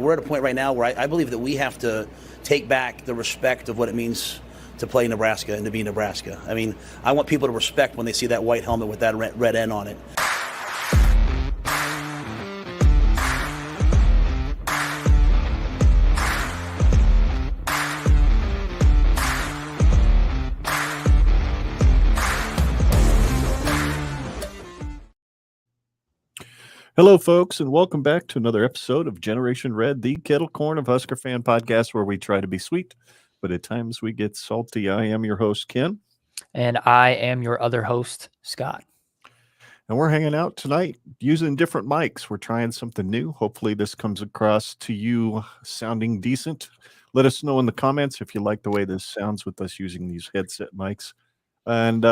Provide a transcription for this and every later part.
We're at a point right now where I believe that we have to take back the respect of what it means to play Nebraska and to be Nebraska. I mean, I want people to respect when they see that white helmet with that red N on it. Hello, folks, and welcome back to another episode of Generation Red, the kettle corn of Husker fan podcast, where we try to be sweet, but at times we get salty. I am your host, Ken. And I am your other host, Scott. And we're hanging out tonight using different mics. We're trying something new. Hopefully this comes across to you sounding decent. Let us know in the comments if you like the way this sounds with us using these headset mics. And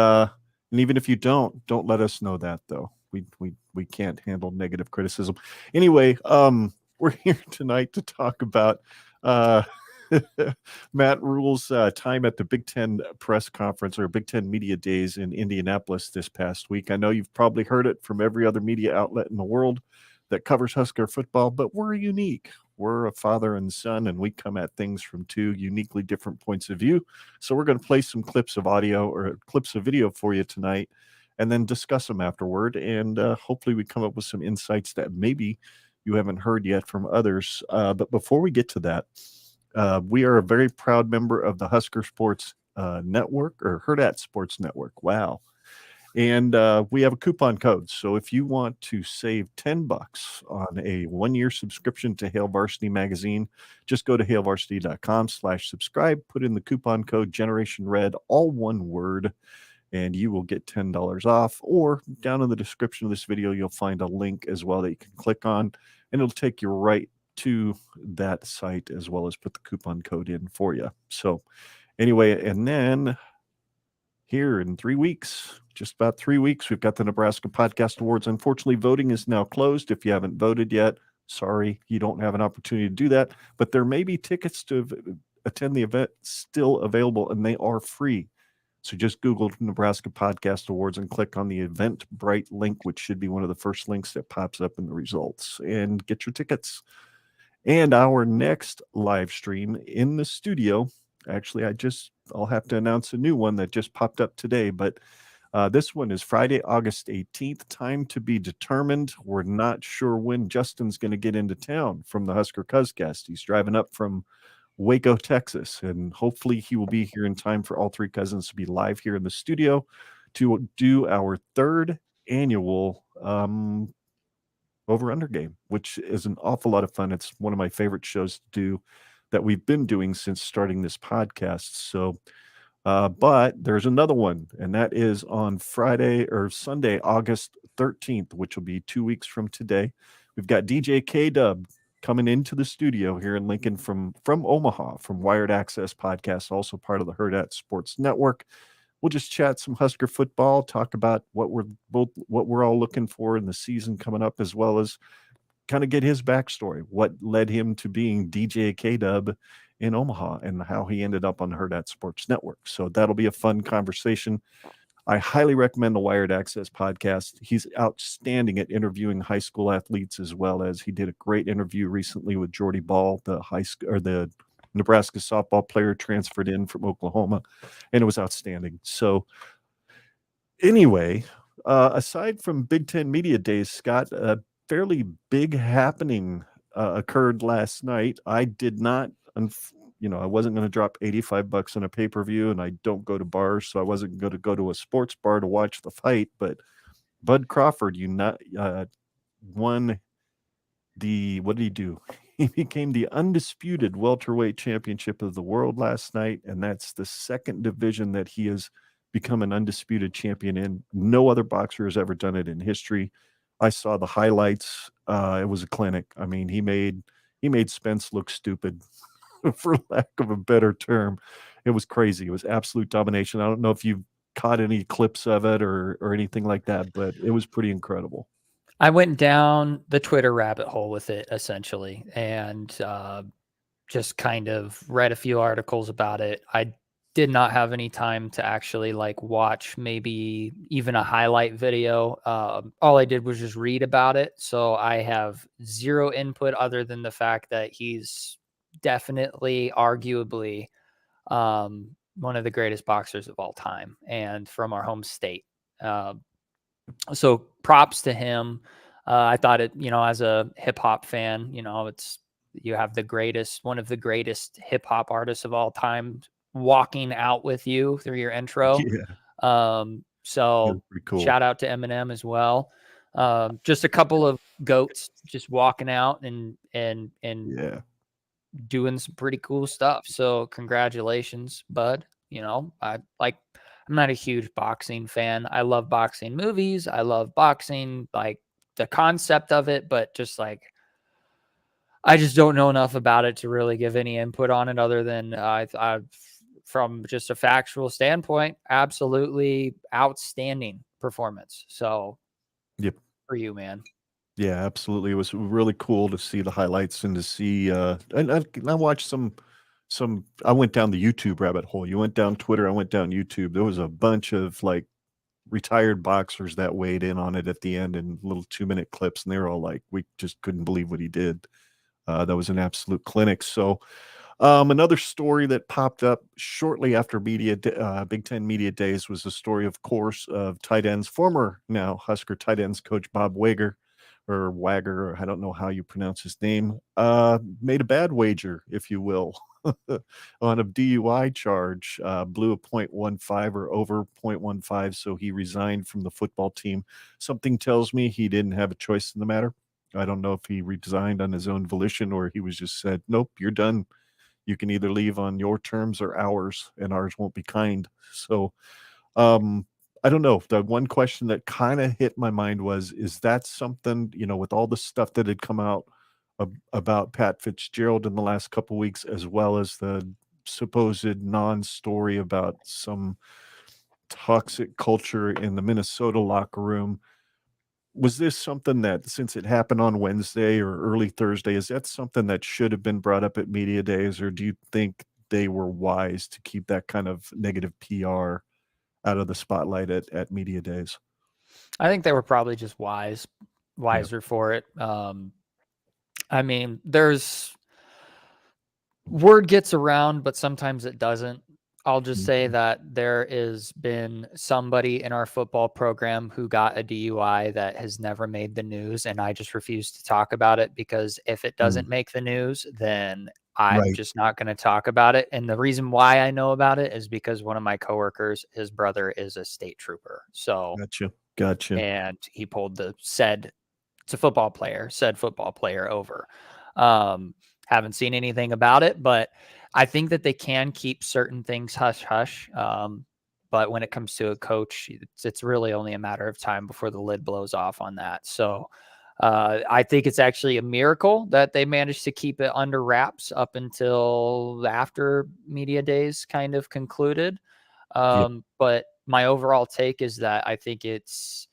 even if you don't let us know that, though. We can't handle negative criticism. Anyway, we're here tonight to talk about Matt Rhule's time at the Big Ten press conference or Big Ten Media Days in Indianapolis this past week. I know you've probably heard it from every other media outlet in the world that covers Husker football, but we're unique. We're a father and son, and we come at things from two uniquely different points of view. So we're going to play some clips of audio or clips of video for you tonight, and then discuss them afterward. And hopefully we come up with some insights that maybe you haven't heard yet from others. But before we get to that, we are a very proud member of the Husker Sports Network, or Hurrdat Sports Network. Wow. And we have a coupon code. So if you want to save $10 on a one-year subscription to Hail Varsity magazine, just go to hailvarsity.com/subscribe, put in the coupon code Generation Red, all one word, and you will get $10 off. Or down in the description of this video, you'll find a link as well that you can click on, and it'll take you right to that site as well as put the coupon code in for you. So anyway, and then here in 3 weeks, just about 3 weeks, we've got the Nebraska Podcast Awards. Unfortunately, voting is now closed. If you haven't voted yet, sorry, you don't have an opportunity to do that, but there may be tickets to attend the event still available, and they are free. So just Google Nebraska Podcast Awards and click on the Eventbrite link, which should be one of the first links that pops up in the results, and get your tickets. And our next live stream in the studio, actually, I'll have to announce a new one that just popped up today, but this one is Friday, August 18th, time to be determined. We're not sure when Justin's going to get into town from the Husker Cuzcast. He's driving up from Waco, Texas, and hopefully he will be here in time for all three cousins to be live here in the studio to do our third annual over-under game, which is an awful lot of fun. It's one of my favorite shows to do that we've been doing since starting this podcast. So, but there's another one, and that is on Friday or Sunday, August 13th, which will be 2 weeks from today. We've got DJ K-Dub coming into the studio here in Lincoln from Omaha, from Wired Access Podcast, also part of the Hurrdat Sports Network. We'll just chat some Husker football, talk about what we're all looking for in the season coming up, as well as kind of get his backstory, what led him to being DJ K-Dub in Omaha and how he ended up on the Hurrdat Sports Network. So that'll be a fun conversation. I highly recommend the Wired Access Podcast. He's outstanding at interviewing high school athletes, as well as he did a great interview recently with Jordy Ball, the Nebraska softball player transferred in from Oklahoma, and it was outstanding. So anyway, aside from Big Ten Media Days, Scott, a fairly big happening occurred last night. I did not, I wasn't going to drop $85 on a pay-per-view, and I don't go to bars, so I wasn't going to go to a sports bar to watch the fight. But Bud Crawford, won the, what did he do? He became the undisputed welterweight championship of the world last night, and that's the second division that he has become an undisputed champion in. No other boxer has ever done it in history. I saw the highlights. It was a clinic. I mean, he made Spence look stupid, for lack of a better term. It was crazy. It was absolute domination. I don't know if you've caught any clips of it or anything like that, but it was pretty incredible. I went down the Twitter rabbit hole with it, essentially, and just kind of read a few articles about it. I did not have any time to actually like watch maybe even a highlight video. All I did was just read about it. So I have zero input other than the fact that he's definitely, arguably, one of the greatest boxers of all time and from our home state. So props to him. I thought it, as a hip hop fan, you have one of the greatest hip hop artists of all time walking out with you through your intro. Yeah, So pretty cool. shout out to Eminem as well. Just a couple of goats just walking out and Yeah. doing some pretty cool stuff. So congratulations, bud. I'm not a huge boxing fan. I love boxing movies. I love boxing, like the concept of it, but just like I just don't know enough about it to really give any input on it other than from just a factual standpoint, absolutely outstanding performance. So Yep. for you, man. Yeah, absolutely. It was really cool to see the highlights and to see and I watched some I went down the YouTube rabbit hole. You went down Twitter, I went down YouTube. There was a bunch of like retired boxers that weighed in on it at the end in little 2-minute clips, and they were all like, we just couldn't believe what he did. That was an absolute clinic. So another story that popped up shortly after Big Ten Media Days was the story, of course, of tight ends, former now Husker tight ends coach Bob Wager, or Wagger, or I don't know how you pronounce his name, made a bad wager, if you will, on a DUI charge, blew a .15 or over .15, so he resigned from the football team. Something tells me he didn't have a choice in the matter. I don't know if he resigned on his own volition or he was just said, nope, you're done. You can either leave on your terms or ours, and ours won't be kind. So I don't know. The one question that kind of hit my mind was, is that something, with all the stuff that had come out about Pat Fitzgerald in the last couple of weeks, as well as the supposed non-story about some toxic culture in the Minnesota locker room, was this something that, since it happened on Wednesday or early Thursday, is that something that should have been brought up at media days, or do you think they were wise to keep that kind of negative PR out of the spotlight at media days? I think they were probably just wiser Yeah. for it. I mean, there's word gets around, but sometimes it doesn't. I'll just say Mhm. that there has been somebody in our football program who got a DUI that has never made the news, and I just refuse to talk about it because if it doesn't make the news, then I'm Right. just not going to talk about it. And the reason why I know about it is because one of my coworkers, his brother is a state trooper. So, Gotcha. and he pulled said football player over. Haven't seen anything about it, but I think that they can keep certain things hush hush. But when it comes to a coach, it's really only a matter of time before the lid blows off on that. So I think it's actually a miracle that they managed to keep it under wraps up until after media days kind of concluded. Yep. But my overall take is that I think it's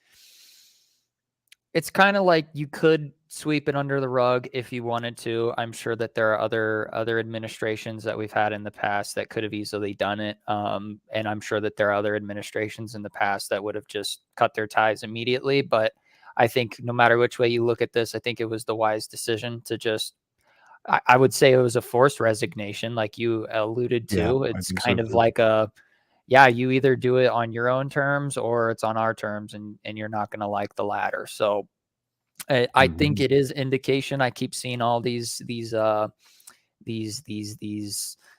kind of like you could sweep it under the rug if you wanted to. I'm sure that there are other administrations that we've had in the past that could have easily done it. And I'm sure that there are other administrations in the past that would have just cut their ties immediately. But I think no matter which way you look at this, I think it was the wise decision to just, I would say it was a forced resignation, like you alluded Yeah, to. I It's think so kind of too. like you either do it on your own terms or it's on our terms, and you're not going to like the latter. So I think Mhm. it is indication. I keep seeing all these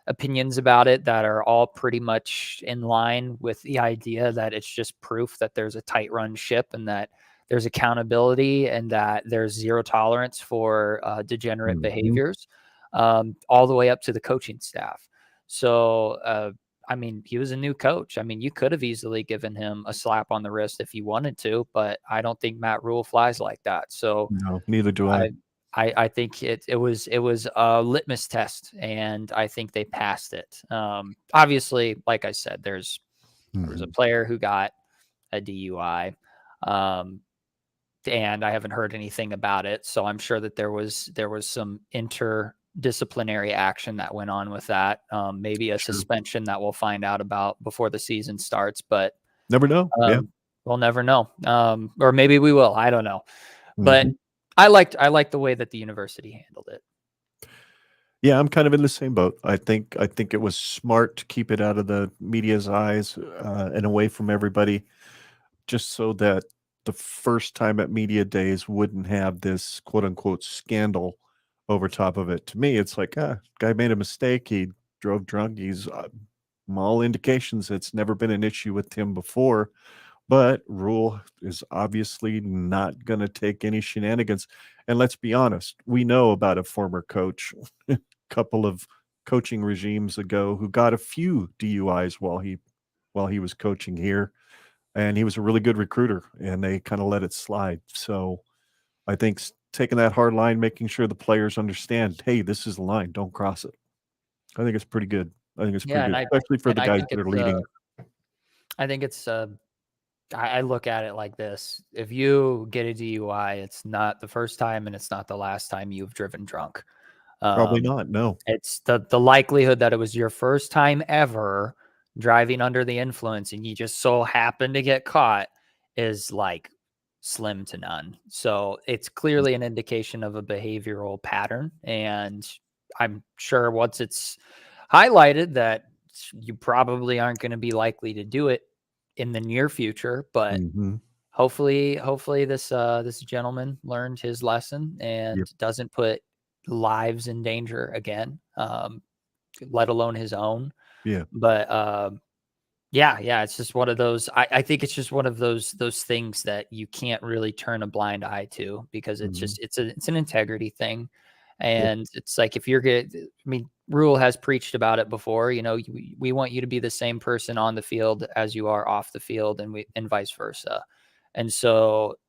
opinions about it that are all pretty much in line with the idea that it's just proof that there's a tight run ship and that there's accountability and that there's zero tolerance for degenerate Mhm. behaviors, all the way up to the coaching staff. So, I mean, he was a new coach. I mean, you could have easily given him a slap on the wrist if you wanted to, but I don't think Matt Rhule flies like that. So No, neither do I. I I think it was a litmus test, and I think they passed it. Obviously, like I said, there was a Mhm. player who got a DUI, um, and I haven't heard anything about it. So I'm sure that there was some disciplinary action that went on with that. Maybe a suspension that we'll find out about before the season starts, but Never know. Yeah. We'll never know. Or maybe we will. I don't know. But I liked the way that the university handled it. Yeah, I'm kind of in the same boat. I think it was smart to keep it out of the media's eyes and away from everybody, just so that the first time at media days wouldn't have this quote unquote scandal over top of it. To me, it's like, guy made a mistake. He drove drunk. He's all indications it's never been an issue with him before. But Rhule is obviously not going to take any shenanigans. And let's be honest, we know about a former coach a couple of coaching regimes ago who got a few DUIs while he was coaching here. And he was a really good recruiter, and they kind of let it slide. So I think taking that hard line, making sure the players understand, hey, this is the line, don't cross it. I think it's pretty good. Especially for the guys that are leading. I think it's I look at it like this. If you get a DUI, it's not the first time and it's not the last time you've driven drunk. Probably not, no. It's the likelihood that it was your first time ever driving under the influence and you just so happen to get caught is like slim to none. So it's clearly an indication of a behavioral pattern. And I'm sure once it's highlighted that you probably aren't going to be likely to do it in the near future, but hopefully this gentleman learned his lesson and doesn't put lives in danger again, let alone his own. But it's just one of those. I think it's just one of those things that you can't really turn a blind eye to, because it's just it's an integrity thing. And it's like, if you're good, I mean, Rhule has preached about it before, we want you to be the same person on the field as you are off the field, and vice versa. And so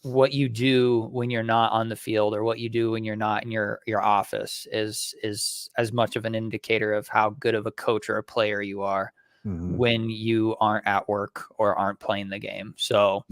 what you do when you're not on the field, or what you do when you're not in your office, is as much of an indicator of how good of a coach or a player you are when you aren't at work or aren't playing the game. So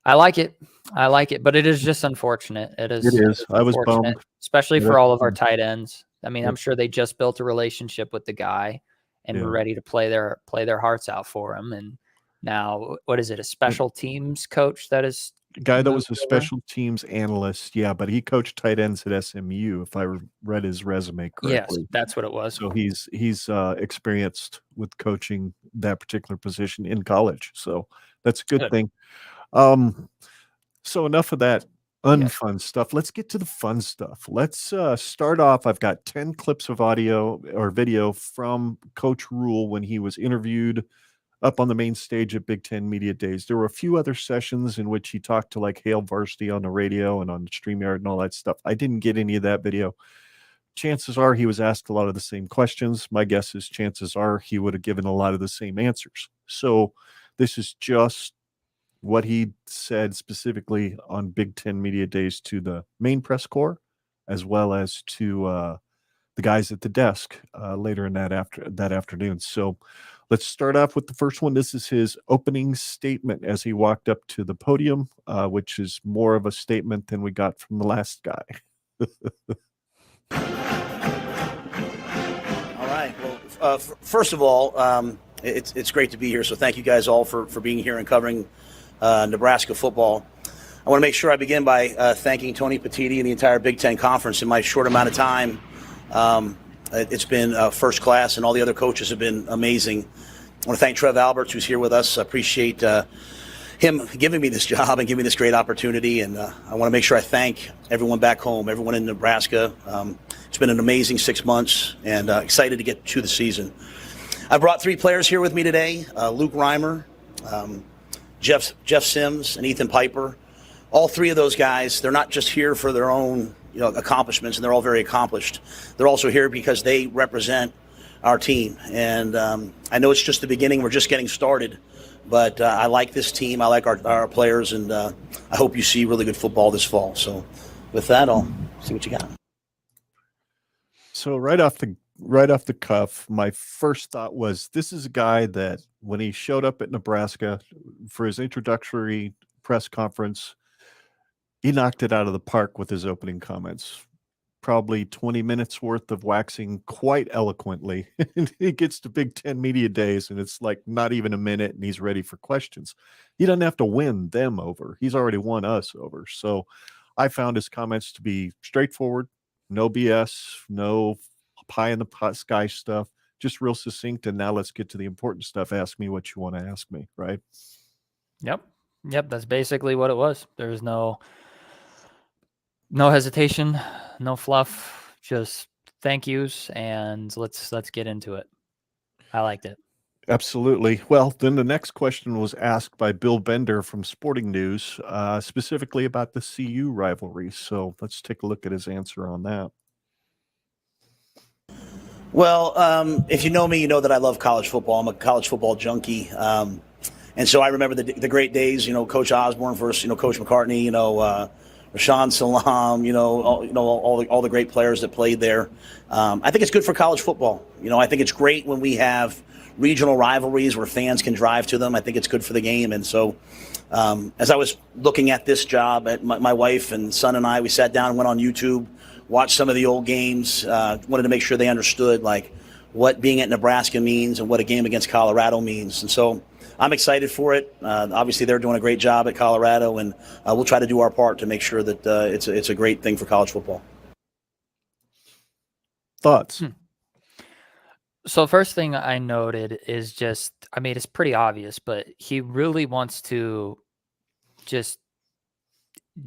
I like it, but it is just unfortunate. It is. I was bummed, especially for all of our tight ends. I mean, I'm sure they just built a relationship with the guy and were ready to play their hearts out for him. And now, what is it? A special teams coach that is guy that was a special teams analyst. Yeah, but he coached tight ends at SMU, if I read his resume correctly. Yes, that's what it was. So he's experienced with coaching that particular position in college. So that's a good thing. So enough of that unfun stuff. Let's get to the fun stuff. Let's start off. I've got 10 clips of audio or video from Coach Rhule when he was interviewed up on the main stage at Big Ten Media Days. There were a few other sessions in which he talked to like Hail Varsity on the radio and on StreamYard and all that stuff. I didn't get any of that video. Chances are he was asked a lot of the same questions. My guess is chances are he would have given a lot of the same answers. So this is just what he said specifically on Big Ten Media Days to the main press corps, as well as to the guys at the desk later in that afternoon. So let's start off with the first one. This is his opening statement as he walked up to the podium, which is more of a statement than we got from the last guy. All right. Well, first of all, it's great to be here. So thank you guys all for being here and covering Nebraska football. I want to make sure I begin by thanking Tony Petitti and the entire Big Ten Conference. In my short amount of time, it's been first class, and all the other coaches have been amazing. I want to thank Trev Alberts, who's here with us. I appreciate him giving me this job and giving me this great opportunity. And I want to make sure I thank everyone back home, everyone in Nebraska. It's been an amazing 6 months, and excited to get to the season. I brought 3 players here with me today: Luke Reimer, Jeff Sims, and Ethan Piper. All 3 of those guys, they're not just here for their own accomplishments, and they're all very accomplished. They're also here because they represent our team. And I know it's just the beginning. We're just getting started. But I like this team. I like our players, and I hope you see really good football this fall. So with that, I'll see what you got. So right off the cuff, my first thought was, this is a guy that when he showed up at Nebraska for his introductory press conference, he knocked it out of the park with his opening comments. probably 20 minutes worth of waxing quite eloquently. And he gets to Big Ten Media Days, and it's like not even a minute, and he's ready for questions. He doesn't have to win them over. He's already won us over. So I found his comments to be straightforward, no BS, no pie in the sky stuff, just real succinct. And now let's get to the important stuff. Ask me what you want to ask me, right? Yep. That's basically what it was. There's no hesitation, no fluff, just thank yous, and let's get into it. I liked it. Absolutely. Well, then the next question was asked by Bill Bender from Sporting News, specifically about the CU rivalry. So let's take a look at his answer on that. Well, if you know me, you know that I love college football. I'm a college football junkie. And so I remember the great days, Coach Osborne versus, Coach McCartney, Rashawn Salam, all the great players that played there. I think it's good for college football. I think it's great when we have regional rivalries where fans can drive to them. I think it's good for the game. And so as I was looking at this job, my wife and son and I, we sat down and went on YouTube, watched some of the old games, wanted to make sure they understood like what being at Nebraska means and what a game against Colorado means. And so I'm excited for it. Obviously, they're doing a great job at Colorado, and we'll try to do our part to make sure that it's a great thing for college football. Thoughts? So first thing I noted is just, I mean, it's pretty obvious, but he really wants to just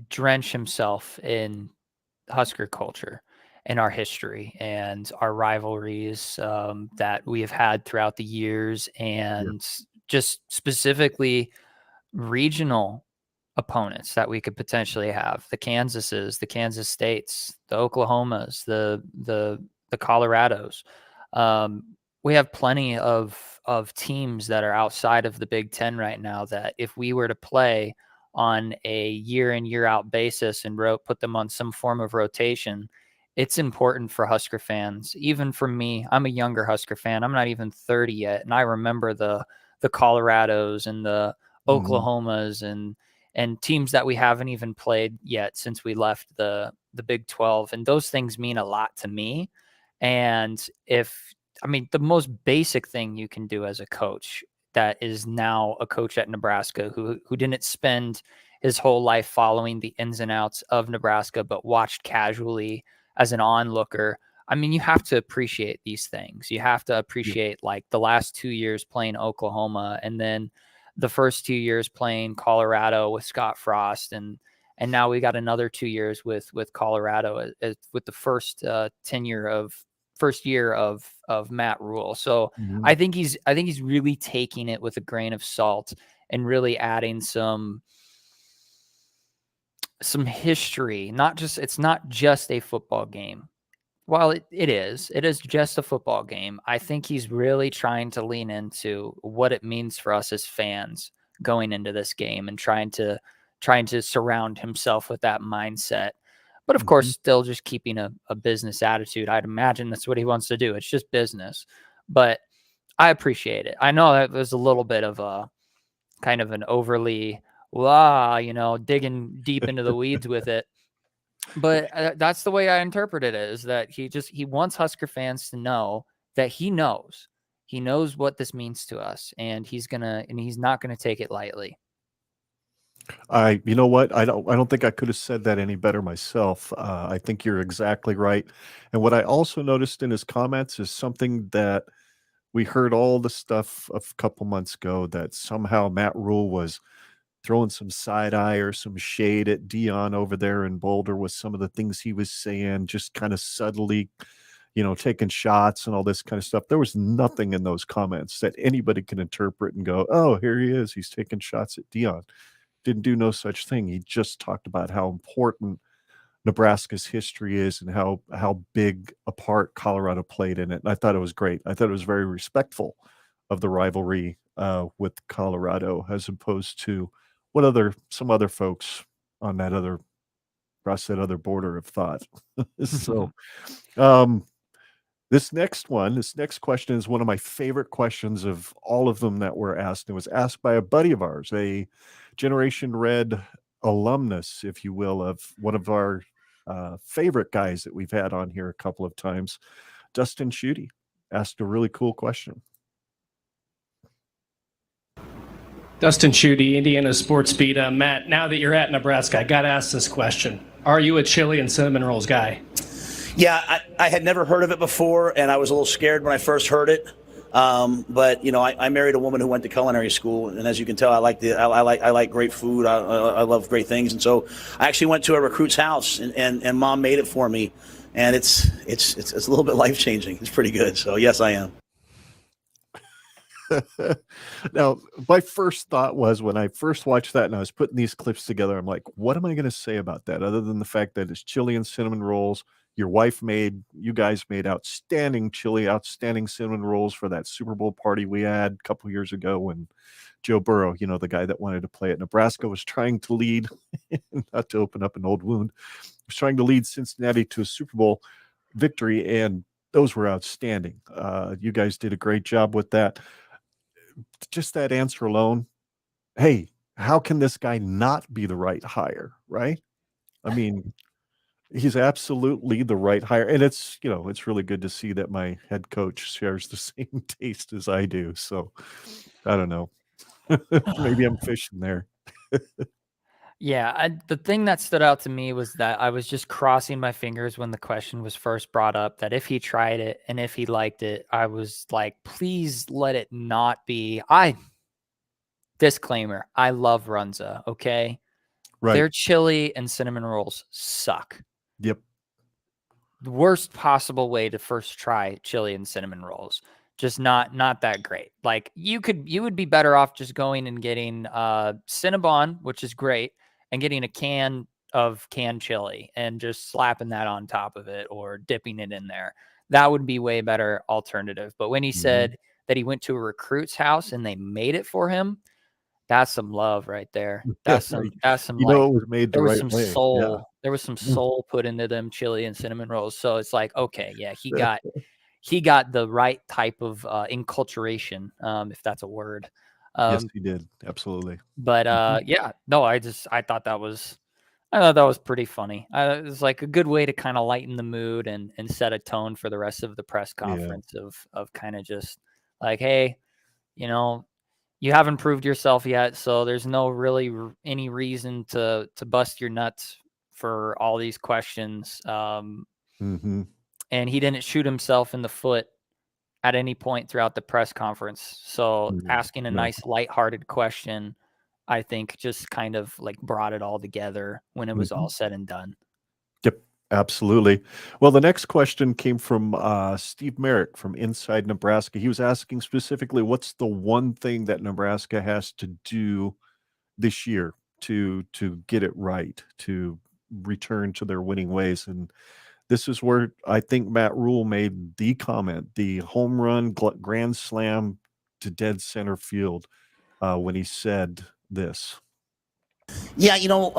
drench himself in Husker culture and our history and our rivalries that we have had throughout the years, and just specifically regional opponents that we could potentially have: the Kansases, the Kansas States, the Oklahomas, the Colorados. We have plenty of teams that are outside of the Big Ten right now that if we were to play on a year in, year out basis and put them on some form of rotation, it's important for Husker fans. Even for me, I'm a younger Husker fan. I'm not even 30 yet. And I remember the Colorados and the Oklahomas and teams that we haven't even played yet since we left the Big 12. And those things mean a lot to me. And the most basic thing you can do as a coach that is now a coach at Nebraska who didn't spend his whole life following the ins and outs of Nebraska, but watched casually as an onlooker. I mean, you have to appreciate these things. You have to appreciate like the last 2 years playing Oklahoma, and then the first 2 years playing Colorado with Scott Frost, and now we got another 2 years with Colorado with the first year of Matt Rhule. So I think he's really taking it with a grain of salt and really adding some history. It's not just a football game. While it is just a football game, I think he's really trying to lean into what it means for us as fans going into this game and trying to surround himself with that mindset. But of course, still just keeping a business attitude. I'd imagine that's what he wants to do. It's just business. But I appreciate it. I know that was a little bit of a kind of an overly, digging deep into the weeds with it. But that's the way I interpret it, is that he wants Husker fans to know that he knows what this means to us, and he's not gonna take it lightly. You know what? I don't think I could have said that any better myself. I think you're exactly right. And what I also noticed in his comments is something that we heard all the stuff a couple months ago, that somehow Matt Rhule was throwing some side eye or some shade at Dion over there in Boulder with some of the things he was saying, just kind of subtly, taking shots and all this kind of stuff. There was nothing in those comments that anybody can interpret and go, oh, here he is. He's taking shots at Dion. Didn't do no such thing. He just talked about how important Nebraska's history is and how big a part Colorado played in it. And I thought it was great. I thought it was very respectful of the rivalry with Colorado, as opposed to what some other folks on across that other border have thought. So this next question is one of my favorite questions of all of them that were asked. It was asked by a buddy of ours, a GenRed alumnus, if you will, of one of our favorite guys that we've had on here a couple of times. Dustin Schutte asked a really cool question. Dustin Schutte, Indiana Sports Beat. Matt, now that you're at Nebraska, I got to ask this question. Are you a chili and cinnamon rolls guy? Yeah, I had never heard of it before, and I was a little scared when I first heard it. But you know, I married a woman who went to culinary school, and as you can tell, I like great food. I love great things, and so I actually went to a recruit's house, and Mom made it for me, and it's a little bit life changing. It's pretty good. So yes, I am. Now, my first thought was when I first watched that and I was putting these clips together, I'm like, what am I going to say about that other than the fact that it's chili and cinnamon rolls? You guys made outstanding chili, outstanding cinnamon rolls for that Super Bowl party we had a couple years ago when Joe Burrow, you know, the guy that wanted to play at Nebraska, was trying to lead, not to open up an old wound, was trying to lead Cincinnati to a Super Bowl victory, and those were outstanding. You guys did a great job with that. Just that answer alone, hey, how can this guy not be the right hire, right? I mean, he's absolutely the right hire. And it's, you know, it's really good to see that my head coach shares the same taste as I do. So I don't know. Maybe I'm fishing there. Yeah, the thing that stood out to me was that I was just crossing my fingers when the question was first brought up, that if he tried it and if he liked it, I was like, please let it not be. Disclaimer, I love Runza, okay? Right. Their chili and cinnamon rolls suck. Yep. The worst possible way to first try chili and cinnamon rolls. Just not that great. Like you would be better off just going and getting Cinnabon, which is great, and getting a can of canned chili and just slapping that on top of it or dipping it in there. That would be way better alternative. But when he said that he went to a recruit's house and they made it for him, that's some love right there. That's some you like, know, it was made the there was right some way. soul. Yeah. There was some soul put into them chili and cinnamon rolls. So it's like, okay, yeah, he got the right type of enculturation, if that's a word. Yes, he did. Absolutely. But yeah, no, I thought that was pretty funny. It was like a good way to kind of lighten the mood and set a tone for the rest of the press conference of kind of just like, hey, you know, you haven't proved yourself yet, so there's no really any reason to bust your nuts for all these questions. And he didn't shoot himself in the foot at any point throughout the press conference. So asking a nice lighthearted question, I think just kind of like brought it all together when it was all said and done. Yep, absolutely. Well, the next question came from Steve Merrick from Inside Nebraska. He was asking specifically, what's the one thing that Nebraska has to do this year to get it right, to return to their winning ways? And this is where I think Matt Rhule made the comment, the home run grand slam to dead center field when he said this. Yeah, you know,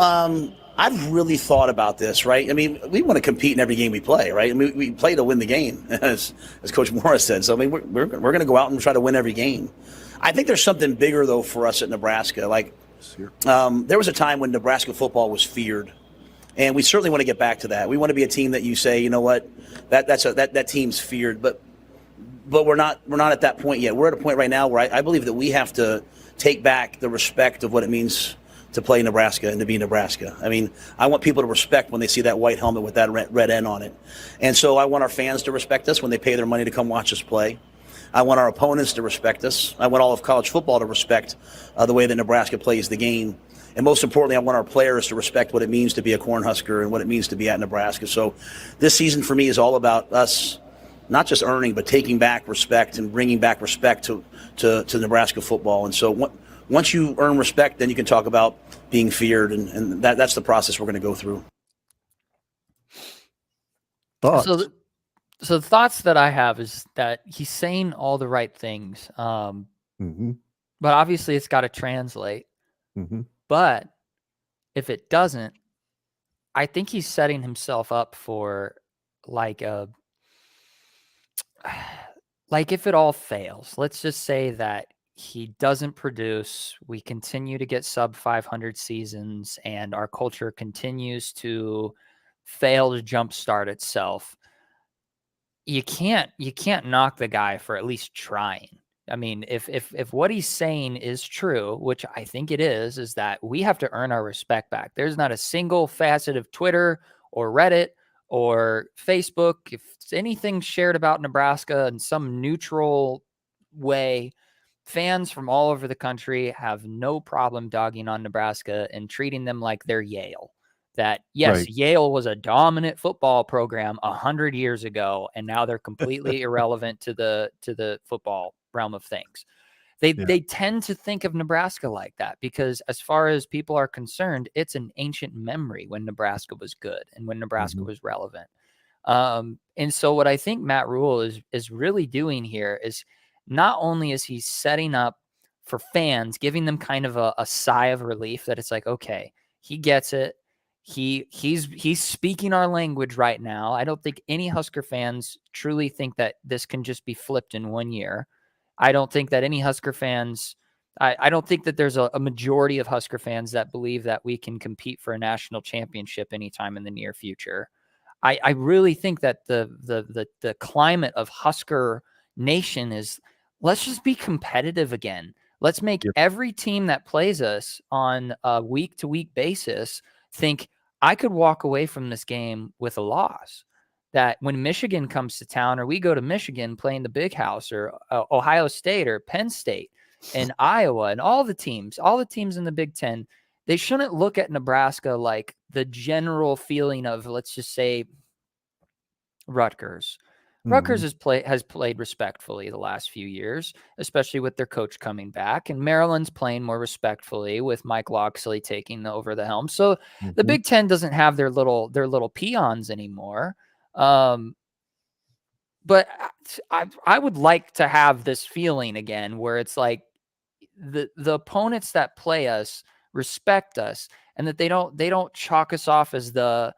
I've really thought about this, right? I mean, we want to compete in every game we play, right? I mean, we play to win the game, as Coach Morris said. So, I mean, we're going to go out and try to win every game. I think there's something bigger, though, for us at Nebraska. Like, there was a time when Nebraska football was feared. And we certainly want to get back to that. We want to be a team that you say, you know what, that team's feared, but we're not at that point yet. We're at a point right now where I believe that we have to take back the respect of what it means to play Nebraska and to be Nebraska. I mean, I want people to respect when they see that white helmet with that red N on it. And so I want our fans to respect us when they pay their money to come watch us play. I want our opponents to respect us. I want all of college football to respect the way that Nebraska plays the game. And most importantly, I want our players to respect what it means to be a Cornhusker and what it means to be at Nebraska. So this season for me is all about us not just earning, but taking back respect and bringing back respect to Nebraska football. And so once you earn respect, then you can talk about being feared. And that's the process we're going to go through. Thoughts? So the thoughts that I have is that he's saying all the right things. But obviously it's got to translate. But if it doesn't, I think he's setting himself up for like if it all fails, let's just say that he doesn't produce, we continue to get sub 500 seasons and our culture continues to fail to jumpstart itself, you can't knock the guy for at least trying. I mean, if what he's saying is true, which I think it is that we have to earn our respect back. There's not a single facet of Twitter or Reddit or Facebook, if anything shared about Nebraska in some neutral way, fans from all over the country have no problem dogging on Nebraska and treating them like they're Yale. That, yes, Right. Yale was a dominant football program 100 years ago, and now they're completely irrelevant to the football realm of things. They tend to think of Nebraska like that because, as far as people are concerned, it's an ancient memory when Nebraska was good and when Nebraska was relevant. And so what I think Matt Rhule is really doing here is not only is he setting up for fans, giving them kind of a sigh of relief that it's like, okay, he gets it. He's speaking our language right now. I don't think any Husker fans truly think that this can just be flipped in 1 year. I don't think that any Husker fans, I don't think that there's a majority of Husker fans that believe that we can compete for a national championship anytime in the near future. I really think that the climate of Husker Nation is, let's just be competitive again. Let's make every team that plays us on a week-to-week basis think, I could walk away from this game with a loss. That when Michigan comes to town, or we go to Michigan playing the Big House, or Ohio State or Penn State and Iowa and all the teams in the Big Ten, they shouldn't look at Nebraska like the general feeling of, let's just say, Rutgers. Rutgers has played respectfully the last few years, especially with their coach coming back, and Maryland's playing more respectfully with Mike Loxley taking over the helm. So the Big Ten doesn't have their little peons anymore. But I would like to have this feeling again, where it's like the opponents that play us respect us, and that they don't chalk us off as the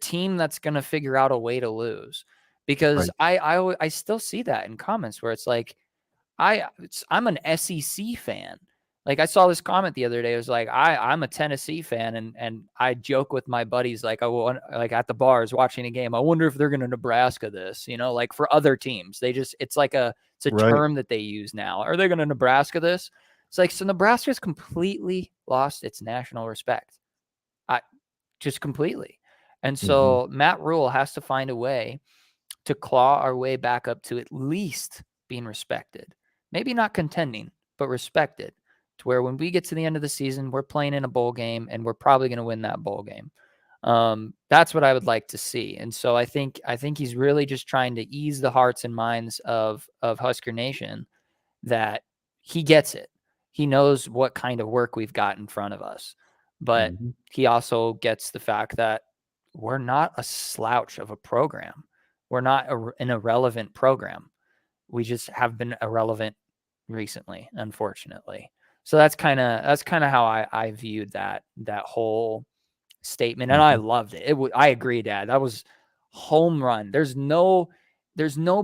team that's going to figure out a way to lose. Because I still see that in comments where it's like, I'm an SEC fan. Like, I saw this comment the other day. It was like, I'm a Tennessee fan, and I joke with my buddies, like, like at the bars watching a game, I wonder if they're going to Nebraska this, like for other teams. It's a term that they use now. Are they going to Nebraska this? It's like, so Nebraska's completely lost its national respect. Just completely. And so Matt Rhule has to find a way to claw our way back up to at least being respected. Maybe not contending, but respected, to where when we get to the end of the season, we're playing in a bowl game and we're probably going to win that bowl game. That's what I would like to see. And so I think he's really just trying to ease the hearts and minds of Husker Nation, that he gets it. He knows what kind of work we've got in front of us, but he also gets the fact that we're not a slouch of a program. We're not an irrelevant program. We just have been irrelevant recently, unfortunately. So that's kind of how I viewed that whole statement, and I loved it. I agree, Dad. That was home run. There's no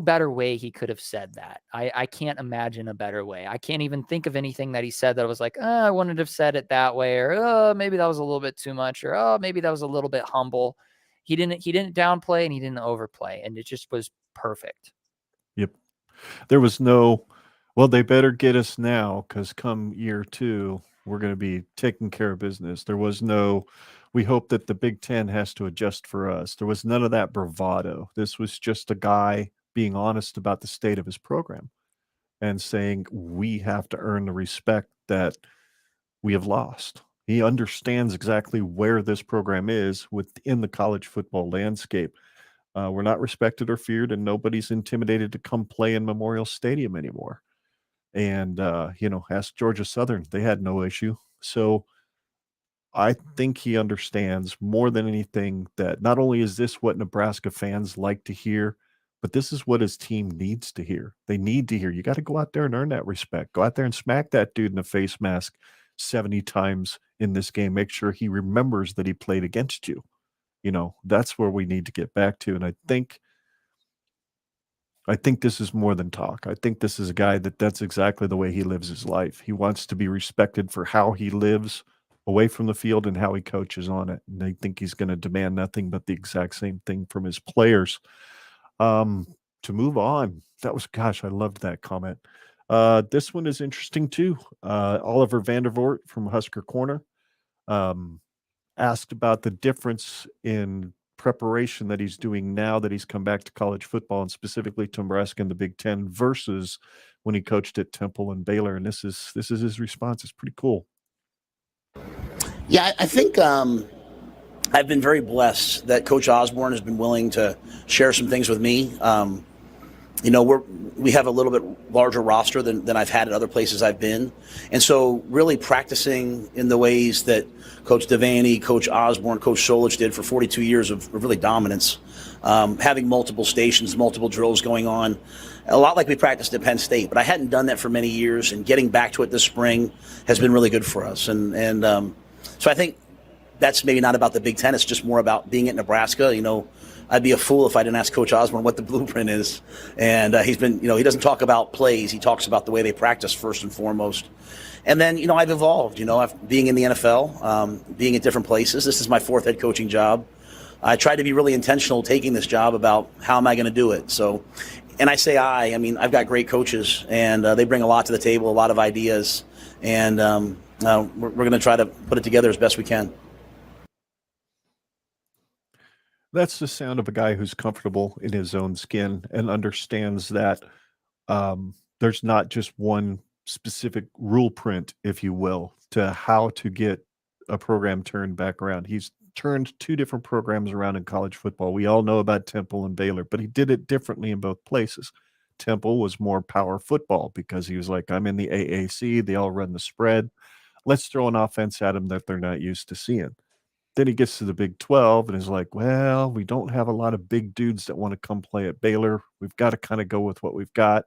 better way he could have said that. I can't imagine a better way. I can't even think of anything that he said that was like, I wouldn't have said it that way, or maybe that was a little bit too much, or maybe that was a little bit humble. He didn't downplay and he didn't overplay, and it just was perfect. Yep. There was no, well, they better get us now, because come year 2, we're going to be taking care of business. There was no, we hope that the Big Ten has to adjust for us. There was none of that bravado. This was just a guy being honest about the state of his program and saying, we have to earn the respect that we have lost. He understands exactly where this program is within the college football landscape. We're not respected or feared, and nobody's intimidated to come play in Memorial Stadium anymore. And, ask Georgia Southern, they had no issue. So I think he understands more than anything that not only is this what Nebraska fans like to hear, but this is what his team needs to hear. They need to hear, you got to go out there and earn that respect. Go out there and smack that dude in the face mask 70 times in this game. Make sure he remembers that he played against you. That's where we need to get back to. And I think this is more than talk. I think this is a guy that's exactly the way he lives his life. He wants to be respected for how he lives, away from the field and how he coaches on it. And I think he's going to demand nothing but the exact same thing from his players. To move on, that was, gosh, I loved that comment. This one is interesting too. Oliver Vandervoort from Husker Corner asked about the difference in preparation that he's doing now that he's come back to college football, and specifically to Nebraska and the Big Ten, versus when he coached at Temple and Baylor. And this is his response. It's pretty cool. Yeah, I think I've been very blessed that Coach Osborne has been willing to share some things with me. We have a little bit larger roster than I've had at other places I've been. And so really practicing in the ways that Coach Devaney, Coach Osborne, Coach Solich did for 42 years of really dominance, having multiple stations, multiple drills going on, a lot like we practiced at Penn State. But I hadn't done that for many years, and getting back to it this spring has been really good for us. So I think that's maybe not about the Big Ten. It's just more about being at Nebraska. I'd be a fool if I didn't ask Coach Osborne what the blueprint is. And he's been, he doesn't talk about plays. He talks about the way they practice first and foremost. And then, I've evolved, being in the NFL, being at different places. This is my 4th head coaching job. I tried to be really intentional taking this job about how am I going to do it. So, and I say I've got great coaches, and they bring a lot to the table, a lot of ideas. And we're going to try to put it together as best we can. That's the sound of a guy who's comfortable in his own skin and understands that there's not just one specific rule print, if you will, to how to get a program turned back around. He's turned 2 different programs around in college football. We all know about Temple and Baylor, but he did it differently in both places. Temple was more power football because he was like, I'm in the AAC. They all run the spread. Let's throw an offense at them that they're not used to seeing. Then he gets to the Big 12 and is like, well, we don't have a lot of big dudes that want to come play at Baylor. We've got to kind of go with what we've got.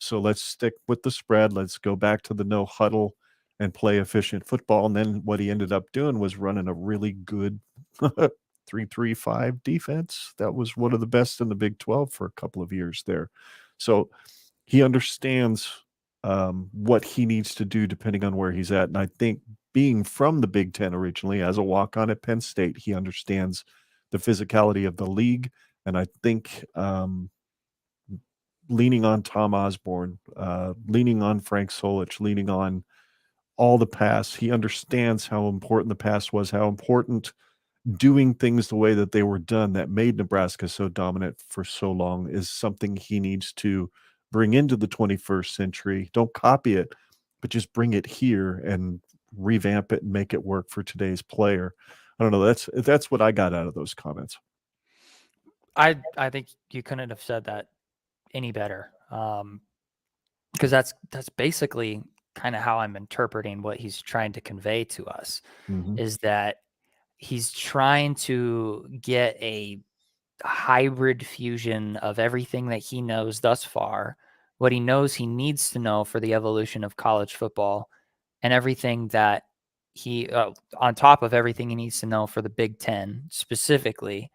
So let's stick with the spread. Let's go back to the no huddle and play efficient football. And then what he ended up doing was running a really good 3-3-5 defense. That was one of the best in the Big 12 for a couple of years there. So he understands what he needs to do depending on where he's at. And I think being from the Big Ten originally as a walk-on at Penn State, he understands the physicality of the league. And I think leaning on Tom Osborne, leaning on Frank Solich, leaning on all the pass, he understands how important the pass was, how important doing things the way that they were done that made Nebraska so dominant for so long is something he needs to bring into the 21st century. Don't copy it, but just bring it here and revamp it and make it work for today's player. I don't know. That's what I got out of those comments. I think you couldn't have said that any better. Because that's basically kind of how I'm interpreting what he's trying to convey to us, is that he's trying to get a hybrid fusion of everything that he knows thus far, what he knows he needs to know for the evolution of college football, and everything that he, on top of everything he needs to know for the Big Ten specifically,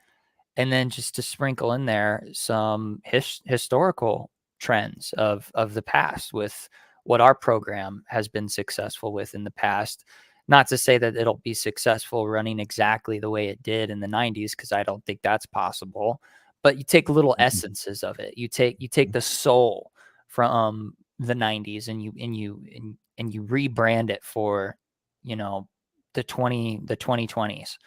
and then just to sprinkle in there some historical trends of the past with what our program has been successful with in the past. Not to say that it'll be successful running exactly the way it did in the 90s, because I don't think that's possible. But you take little essences of it. You take the soul from the 90s and you rebrand it for, the 2020s.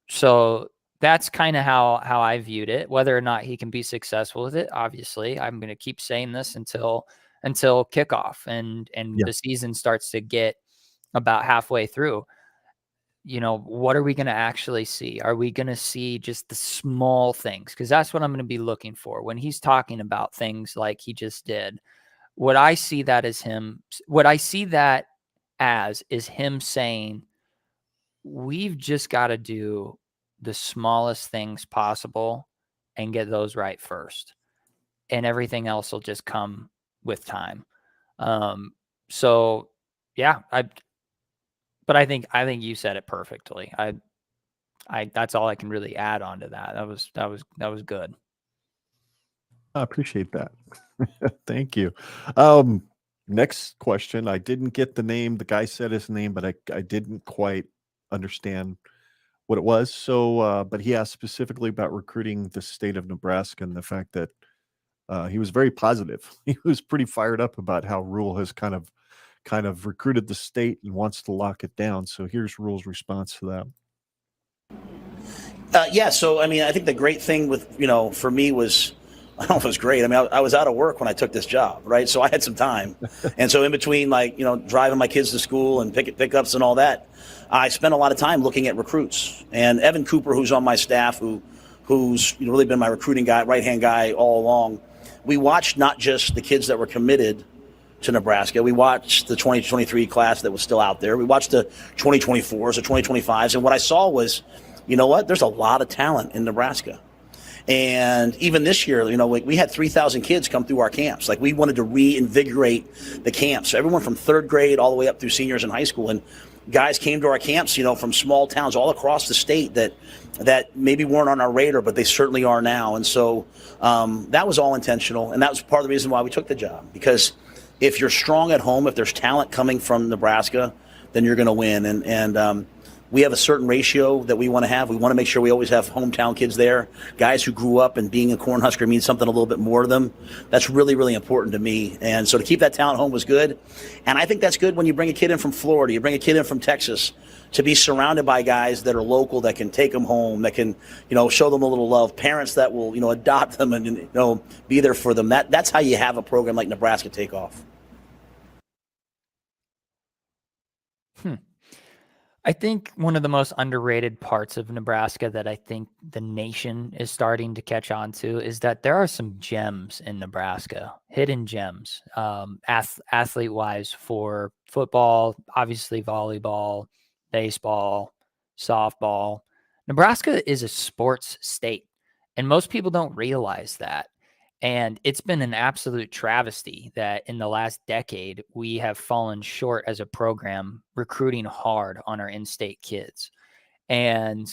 So that's kind of how I viewed it. Whether or not he can be successful with it, obviously, I'm going to keep saying this until kickoff and the season starts to get about halfway through. What are we going to actually see? Are we going to see just the small things? Because that's what I'm going to be looking for when he's talking about things like he just did. What I see that is him saying, we've just got to do the smallest things possible and get those right first, and everything else will just come with time. So yeah, but I think you said it perfectly. That's all I can really add on to that. That was good. I appreciate that. Thank you. Next question. I didn't get the name. The guy said his name, but I didn't quite understand what it was. So, but he asked specifically about recruiting the state of Nebraska and the fact that he was very positive. He was pretty fired up about how Rhule has kind of recruited the state and wants to lock it down. So here's Rhule's response to that. Yeah, so I mean, I think the great thing with, for me was, I don't know if it was great. I mean, I was out of work when I took this job, right? So I had some time. And so in between, like, driving my kids to school and pickups and all that, I spent a lot of time looking at recruits. And Evan Cooper, who's on my staff, who's really been my recruiting guy, right-hand guy all along, we watched not just the kids that were committed to Nebraska. We watched the 2023 class that was still out there. We watched the 2024s, the 2025s. And what I saw was, you know what? There's a lot of talent in Nebraska. And even this year, we had 3,000 kids come through our camps. Like, we wanted to reinvigorate the camps. So everyone from third grade all the way up through seniors in high school. And guys came to our camps, from small towns all across the state that maybe weren't on our radar, but they certainly are now. And so that was all intentional. And that was part of the reason why we took the job. Because if you're strong at home, if there's talent coming from Nebraska, then you're going to win. And we have a certain ratio that we want to have. We want to make sure we always have hometown kids there, guys who grew up, and being a Cornhusker means something a little bit more to them. That's really, really important to me. And so to keep that talent home was good. And I think that's good when you bring a kid in from Florida, you bring a kid in from Texas, to be surrounded by guys that are local, that can take them home, that can, show them a little love, parents that will, adopt them and, be there for them. That's how you have a program like Nebraska take off. I think one of the most underrated parts of Nebraska that I think the nation is starting to catch on to is that there are some gems in Nebraska, hidden gems, athlete-wise, for football, obviously volleyball, baseball, softball. Nebraska is a sports state, and most people don't realize that. And it's been an absolute travesty that in the last decade, we have fallen short as a program recruiting hard on our in-state kids. And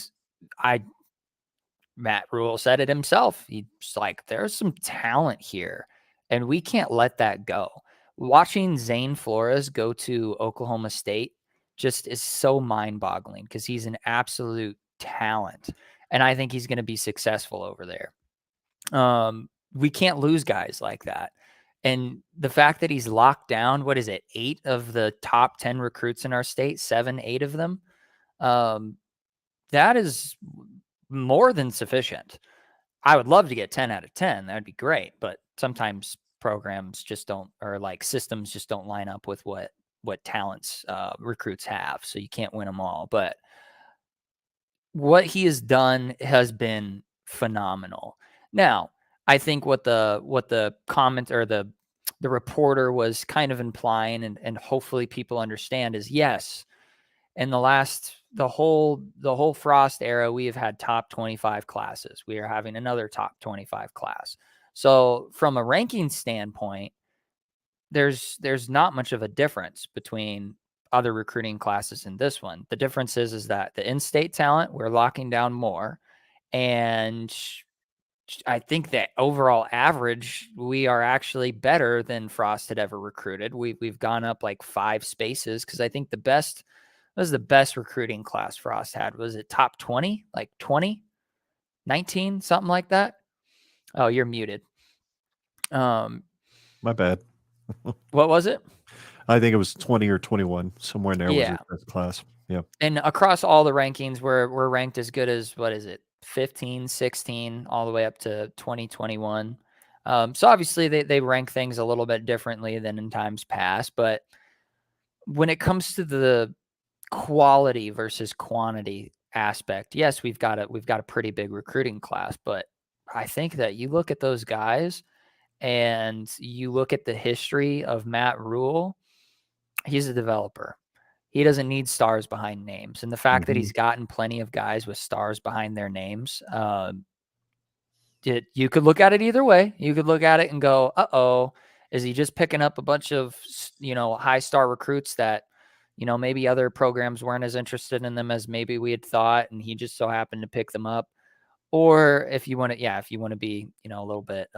Matt Rhule said it himself. He's like, there's some talent here, and we can't let that go. Watching Zane Flores go to Oklahoma State just is so mind-boggling because he's an absolute talent, and I think he's going to be successful over there. We can't lose guys like that. And the fact that he's locked down, 8 of the top 10 recruits in our state, 7, 8 of them, that is more than sufficient. I would love to get 10 out of 10. That'd be great. But sometimes programs just don't, or like systems just don't line up with what talents recruits have. So you can't win them all. But what he has done has been phenomenal. Now, I think what the comment or the reporter was kind of implying, and hopefully people understand, is yes, in the whole Frost era, we have had top 25 classes. We are having another top 25 class. So from a ranking standpoint, there's not much of a difference between other recruiting classes and this one. The difference is that the in-state talent, we're locking down more, and I think that overall average, we are actually better than Frost had ever recruited. We've gone up like 5 spaces because I think that was the best recruiting class Frost had. Was it top 20? Like 20, 19, something like that? Oh, you're muted. My bad. What was it? I think it was 20 or 21, somewhere in there. Yeah. Was the class. Yeah. And across all the rankings, we're ranked as good as, 15, 16, all the way up to 2021. So obviously they rank things a little bit differently than in times past, but when it comes to the quality versus quantity aspect, yes, we've got a pretty big recruiting class, but I think that you look at those guys and you look at the history of Matt Rhule, he's a developer. He doesn't need stars behind names. And the fact that he's gotten plenty of guys with stars behind their names, you could look at it either way. You could look at it and go, uh-oh, is he just picking up a bunch of, high star recruits that, maybe other programs weren't as interested in them as maybe we had thought, and he just so happened to pick them up? Or if you want to be, a little bit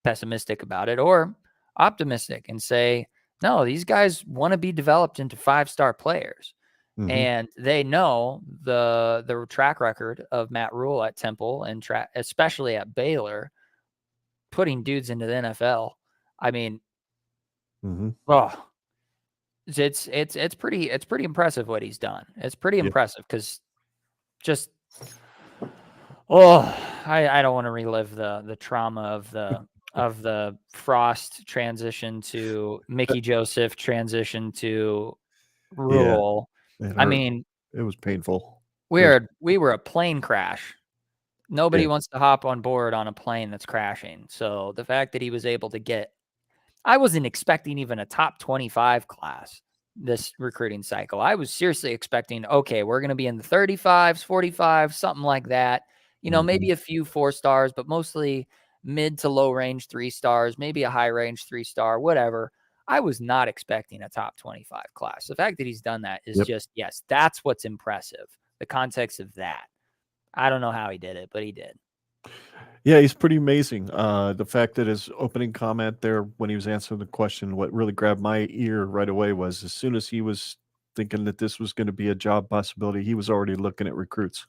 pessimistic about it, or optimistic and say, No, these guys want to be developed into 5-star players. Mhm. And they know the track record of Matt Rhule at Temple and especially at Baylor, putting dudes into the NFL. I mean, Mhm. oh, it's pretty impressive what he's done. It's pretty Yeah. impressive because just I don't want to relive the trauma of the Frost transition to Mickey Joseph transition to Yeah. Rhule. It I hurt. mean, It was painful. we were a plane crash. Nobody Yeah. wants to hop on board on a plane that's crashing. So the fact that he was able to get, I wasn't expecting even a top 25 class this recruiting cycle. I was seriously expecting, okay, we're going to be in the 35s, 45s, something like that. Maybe Mhm. a few 4-stars, but mostly mid to low range 3-stars, maybe a high range 3-star, whatever. I was not expecting a top 25 class. The fact that he's done that is Yep. just, yes, that's what's impressive. The context of that. I don't know how he did it, but he did. Yeah, he's pretty amazing. The fact that his opening comment there when he was answering the question, what really grabbed my ear right away was as soon as he was thinking that this was going to be a job possibility, he was already looking at recruits.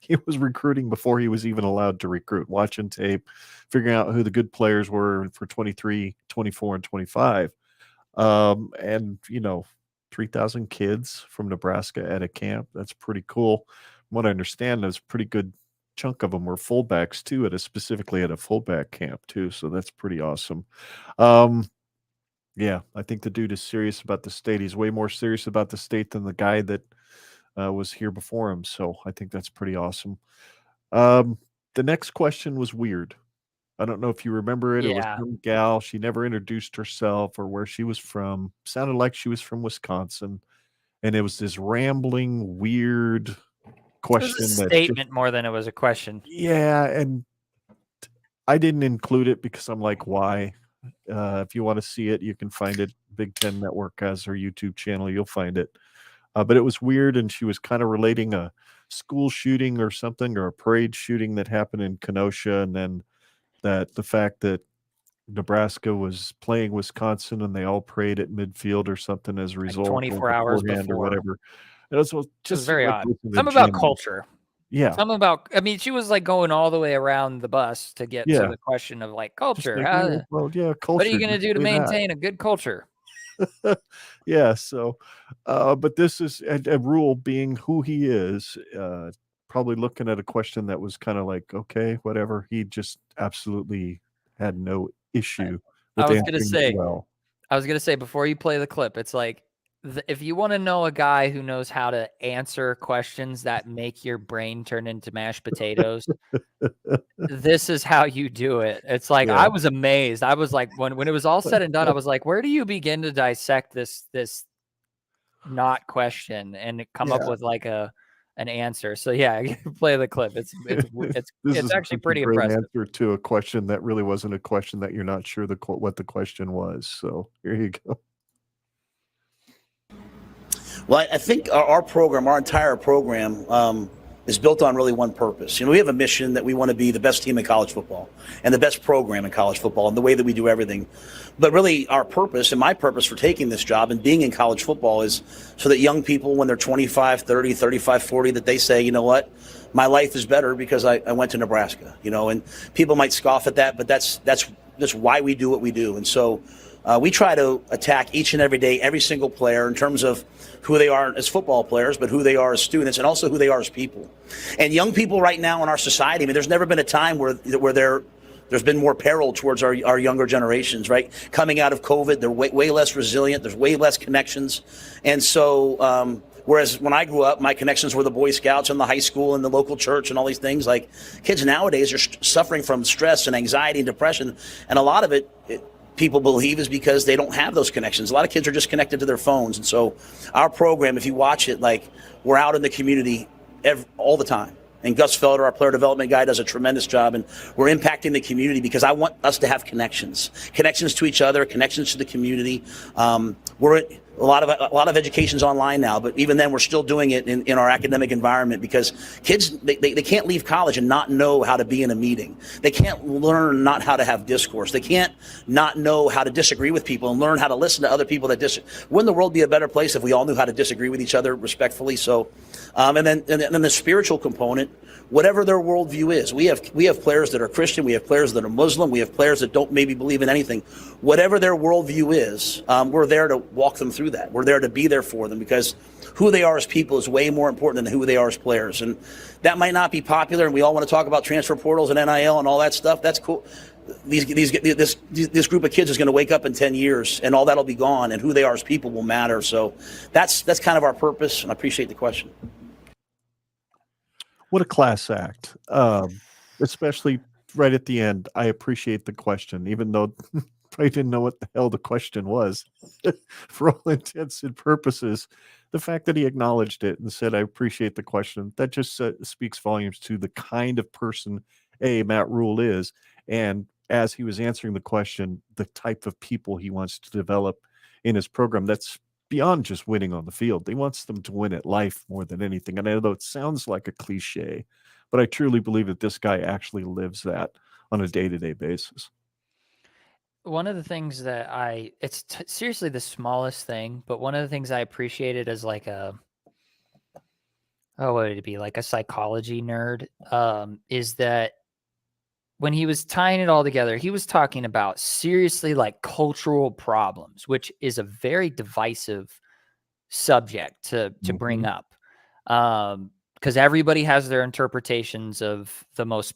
He was recruiting before he was even allowed to recruit, watching tape, figuring out who the good players were for 23, 24, and 25. And 3,000 kids from Nebraska at a camp. That's pretty cool. From what I understand, there's a pretty good chunk of them were fullbacks too, specifically at a fullback camp too. So that's pretty awesome. Yeah, I think the dude is serious about the state. He's way more serious about the state than the guy that was here before him. So I think that's pretty awesome. The next question was weird. I don't know if you remember it. It was Yeah. some gal. She never introduced herself or where she was from. Sounded like she was from Wisconsin. And it was this rambling, weird It question was a that statement more than it was a question. yeah, and I didn't include it because I'm like, why? If you want to see it, you can find it. Big Ten Network has her YouTube channel. You'll find it. But it was weird, and she was kind of relating a school shooting or something, or a parade shooting that happened in Kenosha, and then that the fact that Nebraska was playing Wisconsin and they all prayed at midfield or something as a Like result, or 24 hours beforehand or before. whatever. And it It just was seemed very like odd. listening to Something about Jim. culture. Yeah, Something about, I mean, she was like going all the way around the bus to get to yeah. the question of like Just culture. like, yeah, well, yeah, culture. What are you going to just do to say that. maintain a good culture? Yeah, so, but this is a Rhule being who he is, probably looking at a question that was kind of like, okay, whatever. He just absolutely had no issue with answering it well. I was going to say, before you play the clip, it's like, if you want to know a guy who knows how to answer questions that make your brain turn into mashed potatoes, this is how you do it. It's like, Yeah. I was amazed. I was like, when it was all said and done, I was like, where do you begin to dissect this not question and come up Yeah. with like an answer? So yeah, you play the clip. It's This is actually such a pretty great impressive. answer to a question that really wasn't a question that you're not sure what the question was. So here you go. Well, I think our program, our entire program, is built on really one purpose. We have a mission that we want to be the best team in college football and the best program in college football and the way that we do everything. But really our purpose and my purpose for taking this job and being in college football is so that young people, when they're 25, 30, 35, 40, that they say, you know what, my life is better because I went to Nebraska, and people might scoff at that, but that's why we do what we do. And so we try to attack each and every day, every single player in terms of who they are as football players, but who they are as students and also who they are as people. And young people right now in our society, I mean, there's never been a time where there's been more peril towards our younger generations, right? Coming out of COVID, they're way less resilient. There's way less connections. And so whereas when I grew up, my connections were the Boy Scouts and the high school and the local church and all these things. Like kids nowadays are suffering from stress and anxiety and depression. And a lot of it people believe is because they don't have those connections. A lot of kids are just connected to their phones. And so our program, if you watch it, like we're out in the community all the time. And Gus Felder, our player development guy, does a tremendous job. And we're impacting the community because I want us to have connections to each other, connections to the community. A lot of education's online now, but even then we're still doing it in our academic environment, because kids, they can't leave college and not know how to be in a meeting. They can't learn not how to have discourse. They can't not know how to disagree with people and learn how to listen to other people that disagree. Wouldn't the world be a better place if we all knew how to disagree with each other respectfully? So, and then the spiritual component, whatever their worldview is. We have players that are Christian, we have players that are Muslim, we have players that don't maybe believe in anything. Whatever their worldview is, we're there to walk them through that. We're there to be there for them, because who they are as people is way more important than who they are as players. And that might not be popular, and we all want to talk about transfer portals and NIL and all that stuff. That's cool. This group of kids is going to wake up in 10 years, and all that'll be gone, and who they are as people will matter. So that's kind of our purpose, and I appreciate the question. What a class act, especially right at the end. I appreciate the question, even though I didn't know what the hell the question was. For all intents and purposes, the fact that he acknowledged it and said, I appreciate the question, that just speaks volumes to the kind of person Matt Rhule is. And as he was answering the question, the type of people he wants to develop in his program, that's beyond just winning on the field. He wants them to win at life more than anything. And I know it sounds like a cliche, but I truly believe that this guy actually lives that on a day-to-day basis. One of the things that it's seriously the smallest thing, but one of the things I appreciated as like what would it be, like a psychology nerd, is that when he was tying it all together, he was talking about seriously like cultural problems, which is a very divisive subject to bring up. Because everybody has their interpretations of the most,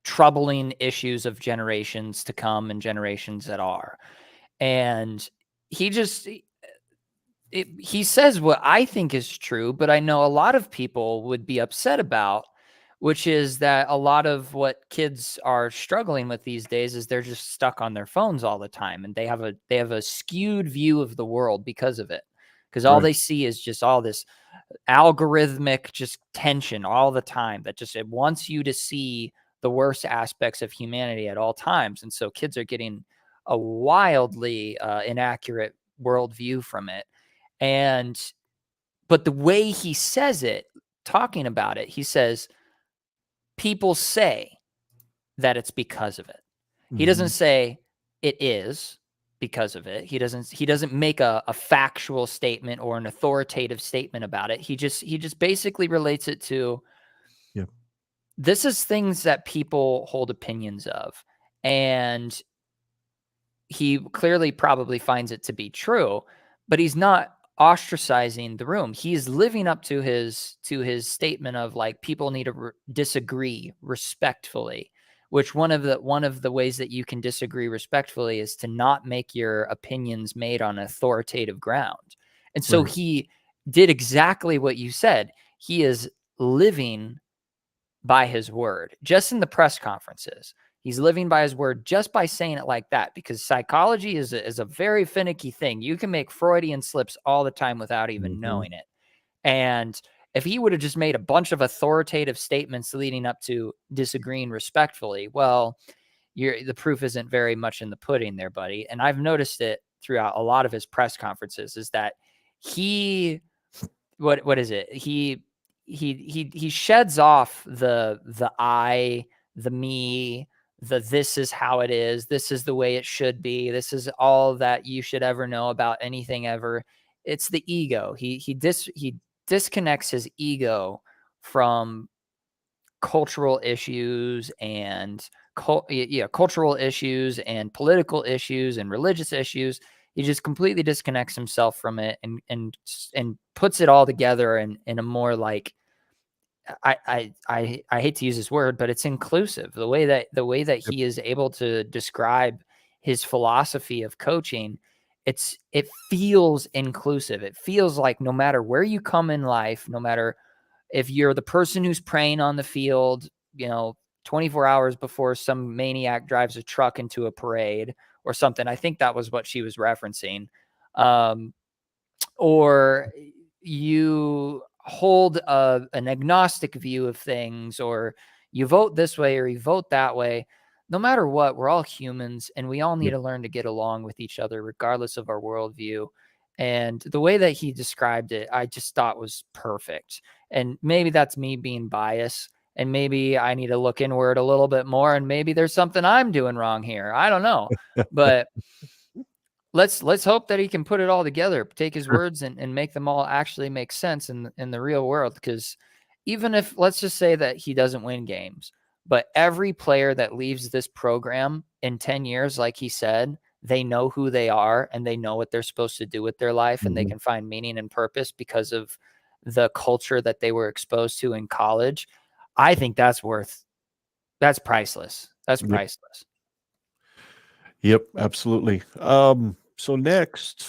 troubling issues of generations to come and generations that are. And he says what I think is true, but I know a lot of people would be upset about, which is that a lot of what kids are struggling with these days is they're just stuck on their phones all the time, and they have a skewed view of the world because of it. Because all they see is just all this algorithmic just tension all the time that just, it wants you to see the worst aspects of humanity at all times. And so kids are getting a wildly inaccurate worldview from it. But the way he says it, talking about it, he says, people say that it's because of it. He doesn't say it is because of it. He doesn't make a factual statement or an authoritative statement about it. He just basically relates it to, this is things that people hold opinions of. And he clearly probably finds it to be true, but he's not ostracizing the room. He's living up to his statement of like, people need to disagree respectfully, which one of the ways that you can disagree respectfully is to not make your opinions made on authoritative ground. And so he did exactly what you said. He is living by his word, just in the press conferences. He's living by his word just by saying it like that, because psychology is a very finicky thing. You can make Freudian slips all the time without even knowing it. And if he would have just made a bunch of authoritative statements leading up to disagreeing respectfully, well, the proof isn't very much in the pudding there, buddy. And I've noticed it throughout a lot of his press conferences, is that what is it? He sheds off the I, the me, this is how it is, this is the way it should be, this is all that you should ever know about anything ever. It's the ego. He disconnects his ego from cultural issues and cultural issues and political issues and religious issues. He just completely disconnects himself from it and puts it all together in a more like, I hate to use this word, but it's inclusive. The way that he is able to describe his philosophy of coaching, it feels inclusive. It feels like no matter where you come in life, no matter if you're the person who's praying on the field, 24 hours before some maniac drives a truck into a parade or something. I think that was what she was referencing. Or you hold an agnostic view of things, or you vote this way or you vote that way. no matter what, we're all humans, and we all need Yep. to learn to get along with each other, regardless of our worldview. And the way that he described it, I just thought was perfect. And maybe that's me being biased, and maybe I need to look inward a little bit more, and maybe there's something I'm doing wrong here. I don't know, but let's hope that he can put it all together, take his Sure. words and make them all actually make sense in the real world. Because even if, let's just say that he doesn't win games, but every player that leaves this program in 10 years, like he said, they know who they are and they know what they're supposed to do with their life, and they can find meaning and purpose because of the culture that they were exposed to in college. I think that's priceless. That's Yep. priceless. Yep, absolutely. So next,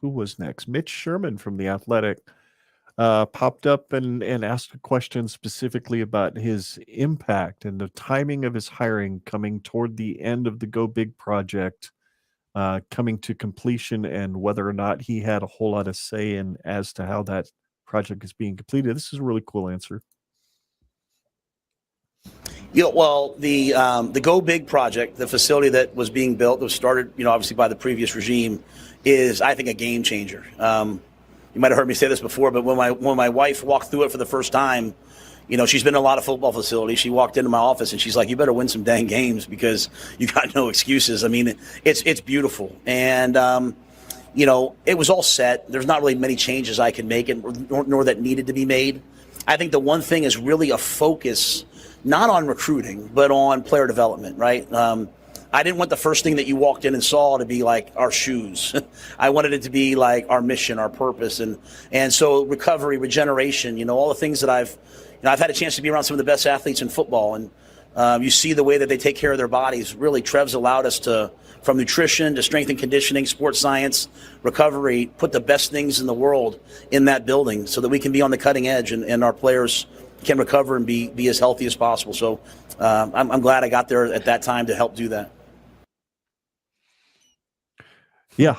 who was next? Mitch Sherman from The Athletic popped up and asked a question specifically about his impact and the timing of his hiring coming toward the end of the Go Big project, coming to completion, and whether or not he had a whole lot of say in as to how that project is being completed. This is a really cool answer. Well, the Go Big project, the facility that was being built, that was started, obviously by the previous regime, is, I think, a game changer. You might have heard me say this before, but when my wife walked through it for the first time, she's been in a lot of football facilities. She walked into my office and she's like, "You better win some dang games because you got no excuses." I mean, it's beautiful, and it was all set. There's not really many changes I can make, nor that needed to be made. I think the one thing is really a focus, not on recruiting, but on player development, right? I didn't want the first thing that you walked in and saw to be like our shoes. I wanted it to be like our mission, our purpose, and so recovery, regeneration, all the things that I've had a chance to be around some of the best athletes in football, and you see the way that they take care of their bodies. Really, Trev's allowed us to, from nutrition to strength and conditioning, sports science, recovery, put the best things in the world in that building so that we can be on the cutting edge and our players can recover and be as healthy as possible. So I'm glad I got there at that time to help do that. Yeah.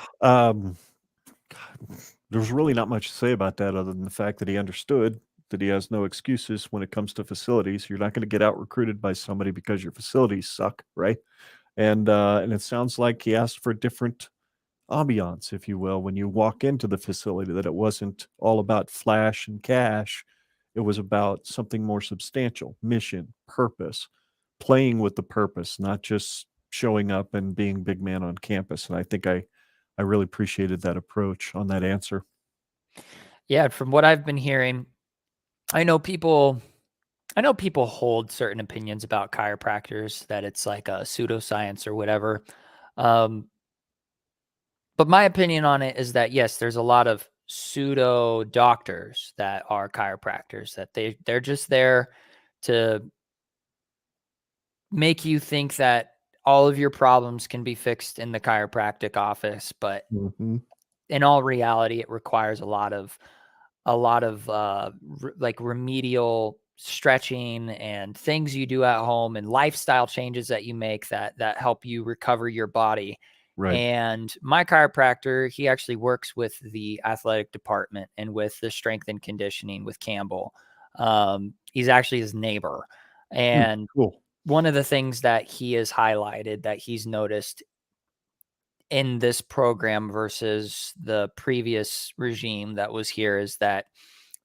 There's really not much to say about that other than the fact that he understood that he has no excuses when it comes to facilities. You're not going to get out recruited by somebody because your facilities suck, right? And it sounds like he asked for a different ambiance, if you will, when you walk into the facility, that it wasn't all about flash and cash. It was about something more substantial, mission, purpose, playing with the purpose, not just showing up and being big man on campus. And I think I really appreciated that approach on that answer. Yeah, from what I've been hearing, I know people hold certain opinions about chiropractors, that it's like a pseudoscience or whatever. But my opinion on it is that, yes, there's a lot of pseudo doctors that are chiropractors, that they're just there to make you think that all of your problems can be fixed in the chiropractic office. But in all reality, it requires a lot of like remedial stretching and things you do at home and lifestyle changes that you make that help you recover your body. Right. And my chiropractor, he actually works with the athletic department and with the strength and conditioning with Campbell. He's actually his neighbor. And Cool. One of the things that he has highlighted that he's noticed in this program versus the previous regime that was here is that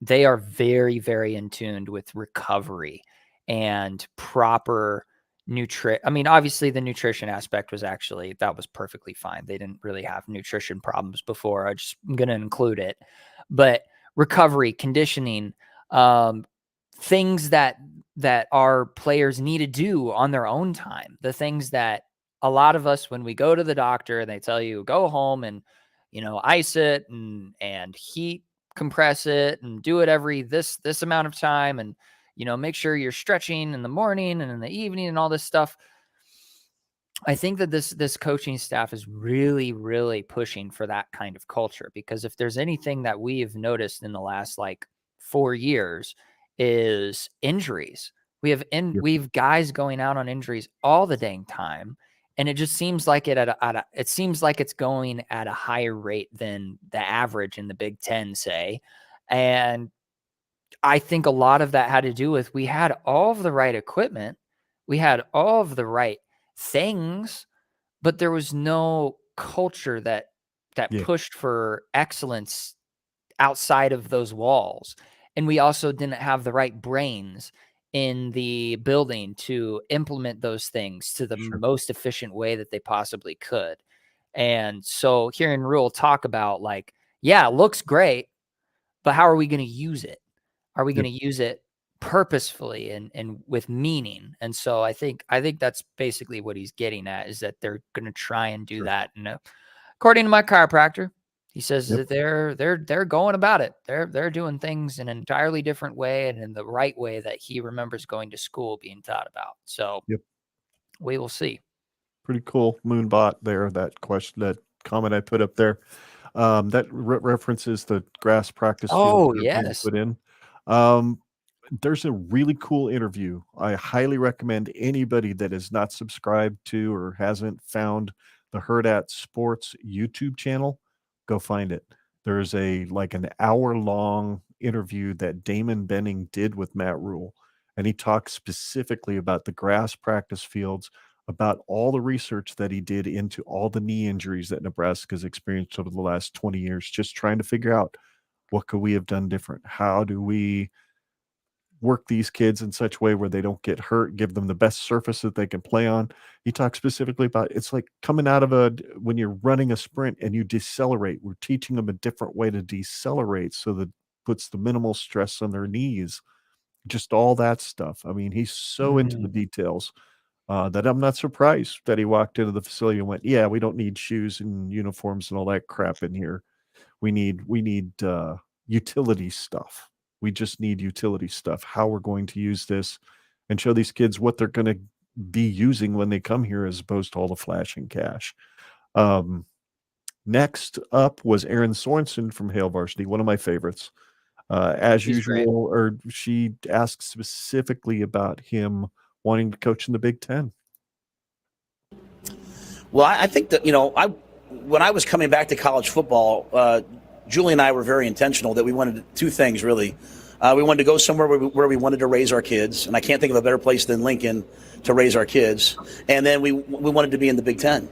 they are very, very in tune with recovery and proper nutrition. I mean, obviously the nutrition aspect that was perfectly fine. They didn't really have nutrition problems before. I'm going to include it, but recovery, conditioning, things that our players need to do on their own time, the things that a lot of us, when we go to the doctor and they tell you go home and, ice it and heat compress it and do it every this amount of time. And, make sure you're stretching in the morning and in the evening and all this stuff. I think that this coaching staff is really, really pushing for that kind of culture, because if there's anything that we've noticed in the last 4 years is injuries. We have guys going out on injuries all the dang time. And it just seems like it seems like it's going at a higher rate than the average in the Big Ten, say. And I think a lot of that had to do with we had all of the right equipment. We had all of the right things, but there was no culture that Yeah, pushed for excellence outside of those walls. And we also didn't have the right brains in the building to implement those things to the sure. most efficient way that they possibly could. And so hearing Rhule talk about like, yeah, it looks great, but how are we going to use it? Are we going Yep, to use it purposefully and with meaning? And so I think that's basically what he's getting at, is that they're going to try and do sure. that. And according to my chiropractor, he says Yep. that they're going about it. They're doing things in an entirely different way and in the right way that he remembers going to school being taught about. So Yep. we will see. Pretty cool Moonbot there. That question, that comment I put up there, that references the grass practice fields Oh, that are being yes. put in. Um, there's a really cool interview. I highly recommend anybody that is not subscribed to or hasn't found the Herd at Sports YouTube channel, go find it. There's an hour long interview that Damon Benning did with Matt Rhule, and he talks specifically about the grass practice fields, about all the research that he did into all the knee injuries that Nebraska's experienced over the last 20 years, just trying to figure out what could we have done different? How do we work these kids in such a way where they don't get hurt, give them the best surface that they can play on. He talks specifically about it's like coming out of when you're running a sprint and you decelerate. We're teaching them a different way to decelerate so that puts the minimal stress on their knees. Just all that stuff. I mean, he's so into the Mm. details that I'm not surprised that he walked into the facility and went, "Yeah, we don't need shoes and uniforms and all that crap in here. We need utility stuff. We just need utility stuff. How we're going to use this and show these kids what they're going to be using when they come here, as opposed to all the flash and cash." Next up was Erin Sorensen from Hale Varsity, one of my favorites. As He's great. usual, or she asked specifically about him wanting to coach in the Big Ten. Well, I think that, when I was coming back to college football, Julie and I were very intentional that we wanted two things, really. We wanted to go somewhere where we wanted to raise our kids, and I can't think of a better place than Lincoln to raise our kids. And then we wanted to be in the Big Ten.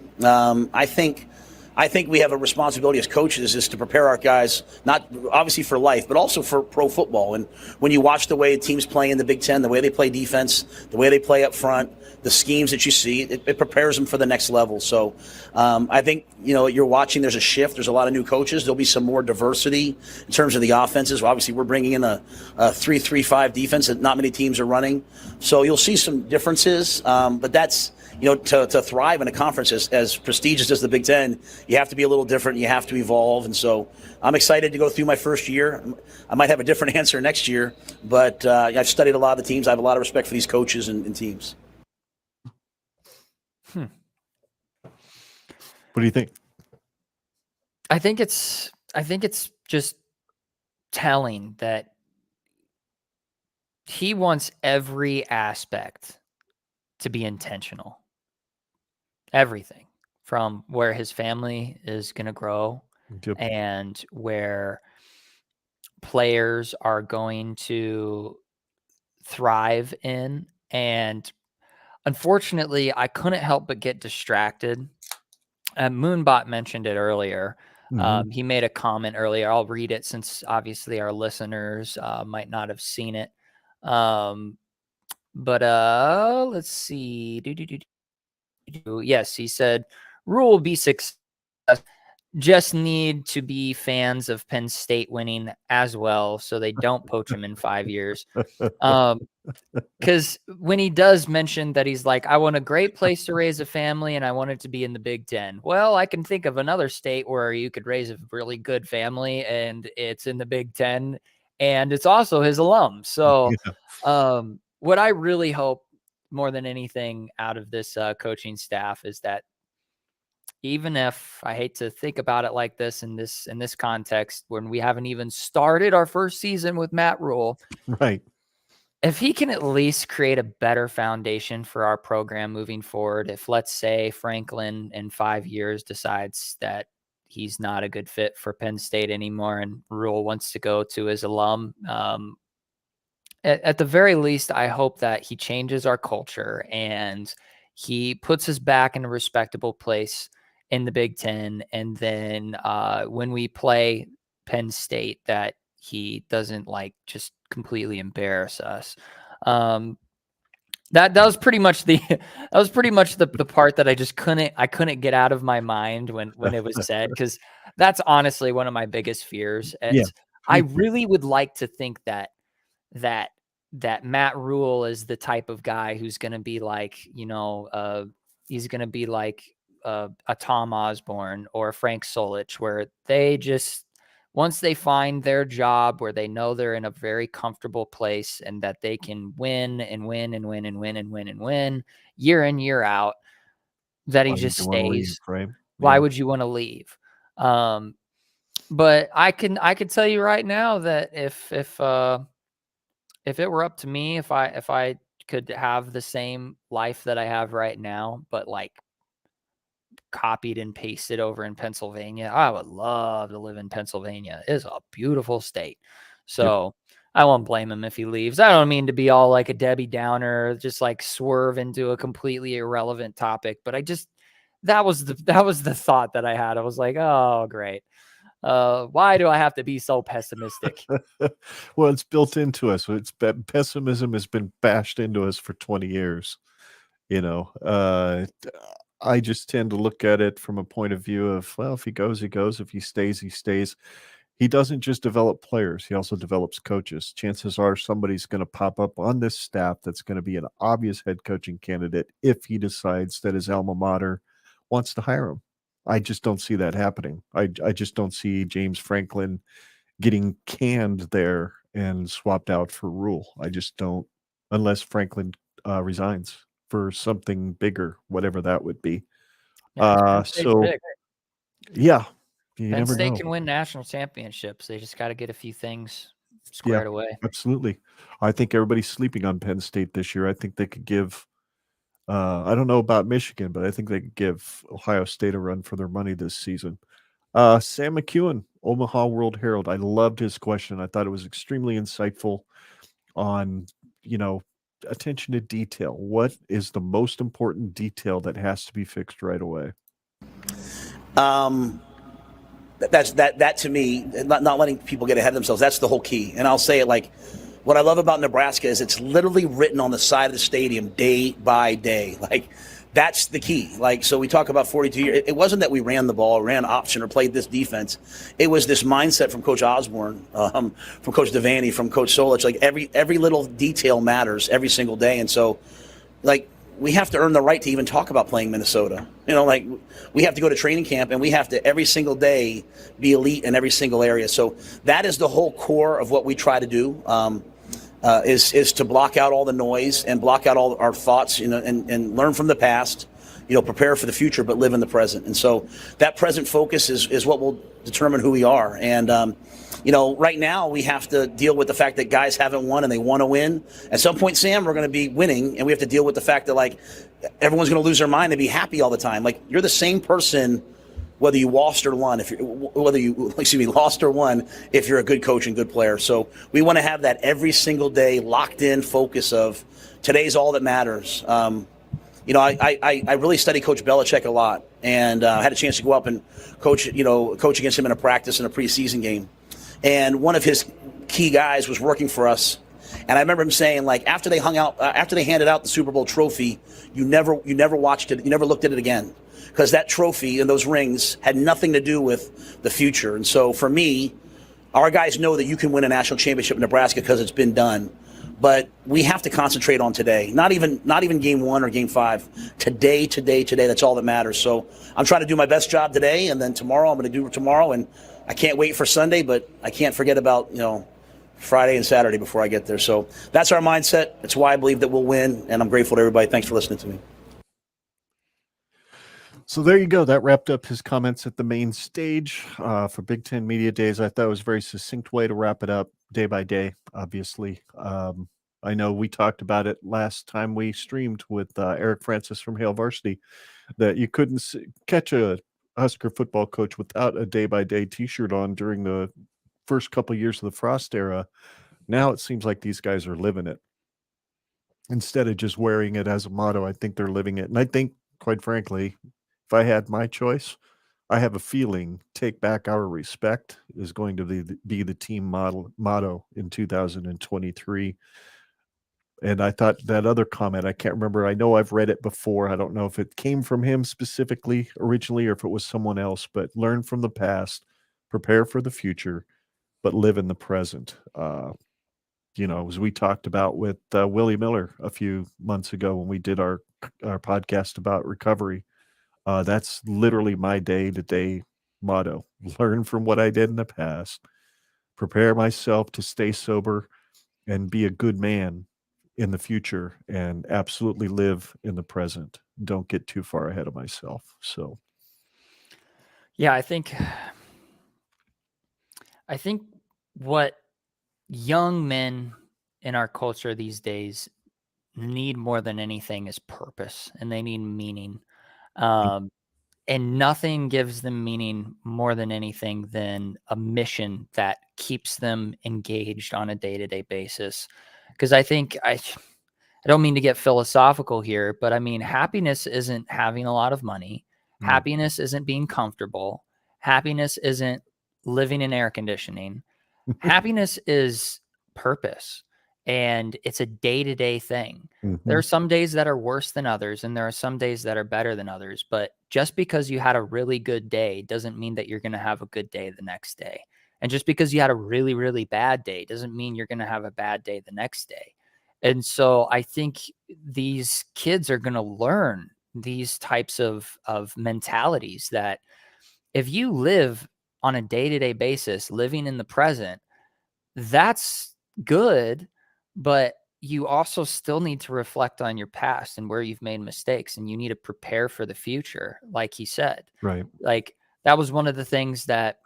I think we have a responsibility as coaches is to prepare our guys, not obviously for life, but also for pro football. And when you watch the way teams play in the Big Ten, the way they play defense, the way they play up front, the schemes that you see, it prepares them for the next level. So I think, you're watching, there's a shift. There's a lot of new coaches. There'll be some more diversity in terms of the offenses. Well, obviously, we're bringing in a 3-3-5 defense that not many teams are running. So you'll see some differences, but that's, to thrive in a conference as prestigious as the Big Ten, you have to be a little different. You have to evolve. And so I'm excited to go through my first year. I might have a different answer next year, but I've studied a lot of the teams. I have a lot of respect for these coaches and teams. What do you think? I think it's just telling that he wants every aspect to be intentional. Everything from where his family is going to grow Yep. and where players are going to thrive in. And unfortunately, I couldn't help but get distracted. Moonbot mentioned it earlier. Mhm. He made a comment earlier. I'll read it since obviously our listeners might not have seen it. But let's see. Yes, he said, Rhule will be success. Just need to be fans of Penn State winning as well, so they don't poach him in 5 years. Because when he does mention that he's like, I want a great place to raise a family and I want it to be in the Big Ten. Well, I can think of another state where you could raise a really good family and it's in the Big Ten and it's also his alum. So Yeah. what I really hope more than anything out of this coaching staff is that even if I hate to think about it like this in this context, when we haven't even started our first season with Matt Rhule, Right. if he can at least create a better foundation for our program moving forward, if let's say Franklin in 5 years decides that he's not a good fit for Penn State anymore and Rhule wants to go to his alum, at the very least, I hope that he changes our culture and he puts us back in a respectable place in the Big Ten. And then when we play Penn State, that he doesn't like just completely embarrass us. That was pretty much the the part that I just couldn't get out of my mind when it was said, because that's honestly one of my biggest fears. Yeah, I me really would like to think that that Matt Rhule is the type of guy who's going to be like, he's going to be like a Tom Osborne or a Frank Solich, where they just, once they find their job, where they know they're in a very comfortable place and that they can win and win and win and win and win and win year in, year out, that he why would just you want to leave, stays. right? Why Yeah. would you want to leave? But I can tell you right now that if it were up to me, if I could have the same life that I have right now, but like copied and pasted over in Pennsylvania, I would love to live in Pennsylvania. It's a beautiful state. Yep. So I won't blame him if he leaves. I don't mean to be all like a Debbie Downer, just like swerve into a completely irrelevant topic, but that was the thought that I had. I was like, oh, great. Why do I have to be so pessimistic? Well, it's built into us. Pessimism has been bashed into us for 20 years. I just tend to look at it from a point of view of, well, if he goes, he goes. If he stays, he stays. He doesn't just develop players. He also develops coaches. Chances are somebody's going to pop up on this staff that's going to be an obvious head coaching candidate if he decides that his alma mater wants to hire him. I just don't see that happening. I just don't see James Franklin getting canned there and swapped out for Rhule. I just don't, unless Franklin resigns for something bigger, whatever that would be. Yeah, Penn State's So big. yeah, you Penn never State know. can win national championships. They just got to get a few things Yeah, squared away. absolutely. I think everybody's sleeping on Penn State this year. I think they could give, I don't know about Michigan, but I think they could give Ohio State a run for their money this season. Sam McEwen, Omaha World Herald. I loved his question. I thought it was extremely insightful on, attention to detail. What is the most important detail that has to be fixed right away? That to me, not letting people get ahead of themselves, that's the whole key. And I'll say it like, what I love about Nebraska is it's literally written on the side of the stadium day by day. Like, that's the key. Like, so we talk about 42 years. It wasn't that we ran the ball, ran option, or played this defense. It was this mindset from Coach Osborne, from Coach Devaney, from Coach Solich. Like, every little detail matters every single day. And so, like, we have to earn the right to even talk about playing Minnesota. Like, we have to go to training camp and we have to every single day be elite in every single area. So that is the whole core of what we try to do, is to block out all the noise and block out all our thoughts, and learn from the past, prepare for the future, but live in the present. And so that present focus is what will determine who we are. And, right now we have to deal with the fact that guys haven't won and they want to win. At some point, Sam, we're going to be winning, and we have to deal with the fact that, like, everyone's going to lose their mind and be happy all the time. Like, you're the same person whether you lost or won, if you're a good coach and good player. So we want to have that every single day, locked in focus of today's all that matters. I really study Coach Belichick a lot, and I had a chance to go up and coach against him in a practice in a preseason game. And one of his key guys was working for us. And I remember him saying, like, after they handed out the Super Bowl trophy, you never watched it, you never looked at it again, because that trophy and those rings had nothing to do with the future. And so for me, our guys know that you can win a national championship in Nebraska because it's been done. But we have to concentrate on today. Not even game 1 or game 5. Today. That's all that matters. So I'm trying to do my best job today, and then tomorrow I'm going to do tomorrow. And I can't wait for Sunday, but I can't forget about Friday and Saturday before I get there. So that's our mindset. It's why I believe that we'll win, and I'm grateful to everybody. Thanks for listening to me. So there you go. That wrapped up his comments at the main stage for Big Ten Media Days. I thought it was a very succinct way to wrap it up day by day, obviously. I know we talked about it last time we streamed with Eric Francis from Hail Varsity, that you couldn't catch a Husker football coach without a day-by-day T-shirt on during the first couple of years of the Frost era. Now it seems like these guys are living it. instead of just wearing it as a motto. I think they're living it. And I think, quite frankly, if I had my choice, I have a feeling "Take Back Our Respect" is going to be the team motto in 2023. And I thought that other comment, I can't remember. I know I've read it before. I don't know if it came from him specifically originally or if it was someone else, but learn from the past, prepare for the future, but live in the present. As we talked about with Willie Miller a few months ago when we did our podcast about recovery, that's literally my day-to-day motto. Learn from what I did in the past, prepare myself to stay sober and be a good man in the future, and absolutely live in the present. Don't get too far ahead of myself. So, Yeah, I think what young men in our culture these days need more than anything is purpose, and they need meaning. Um, and nothing gives them meaning more than anything than a mission that keeps them engaged on a day-to-day basis. Because I don't mean to get philosophical here, but I mean, happiness isn't having a lot of money. no. Happiness isn't being comfortable. Happiness isn't living in air conditioning. Happiness is purpose, and it's a day-to-day thing. There are Mhm. some days that are worse than others, and there are some days that are better than others. But just because you had a really good day doesn't mean that you're going to have a good day the next day. And just because you had a really, really bad day doesn't mean you're going to have a bad day the next day. And so I think these kids are going to learn these types of mentalities that if you live on a day-to-day basis, living in the present, that's good, but you also still need to reflect on your past and where you've made mistakes, and you need to prepare for the future, like he said. Right. Like, that was one of the things that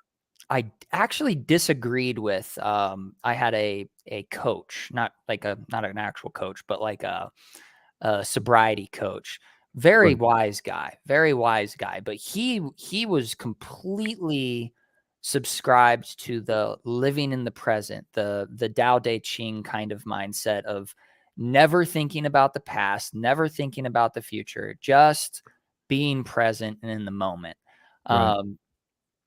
I actually disagreed with. I had a coach, not an actual coach, but like a sobriety coach. Right. Very wise guy. But he was completely subscribed to the living in the present, the Tao Te Ching kind of mindset of never thinking about the past, never thinking about the future, just being present and in the moment. Right.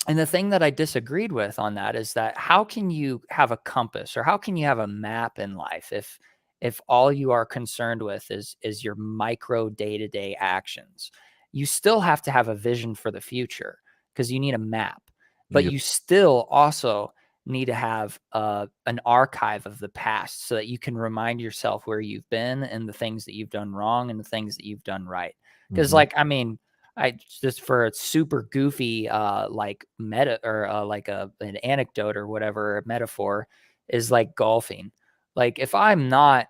And the thing that I disagreed with on that is that how can you have a compass or how can you have a map in life if all you are concerned with is your micro day-to-day actions? You still have to have a vision for the future because you need a map, but Yep. you still also need to have an archive of the past so that you can remind yourself where you've been and the things that you've done wrong and the things that you've done right. Because, Mhm. I mean, I just for a super goofy like meta or like an anecdote or whatever a metaphor is like golfing. Like if I'm not,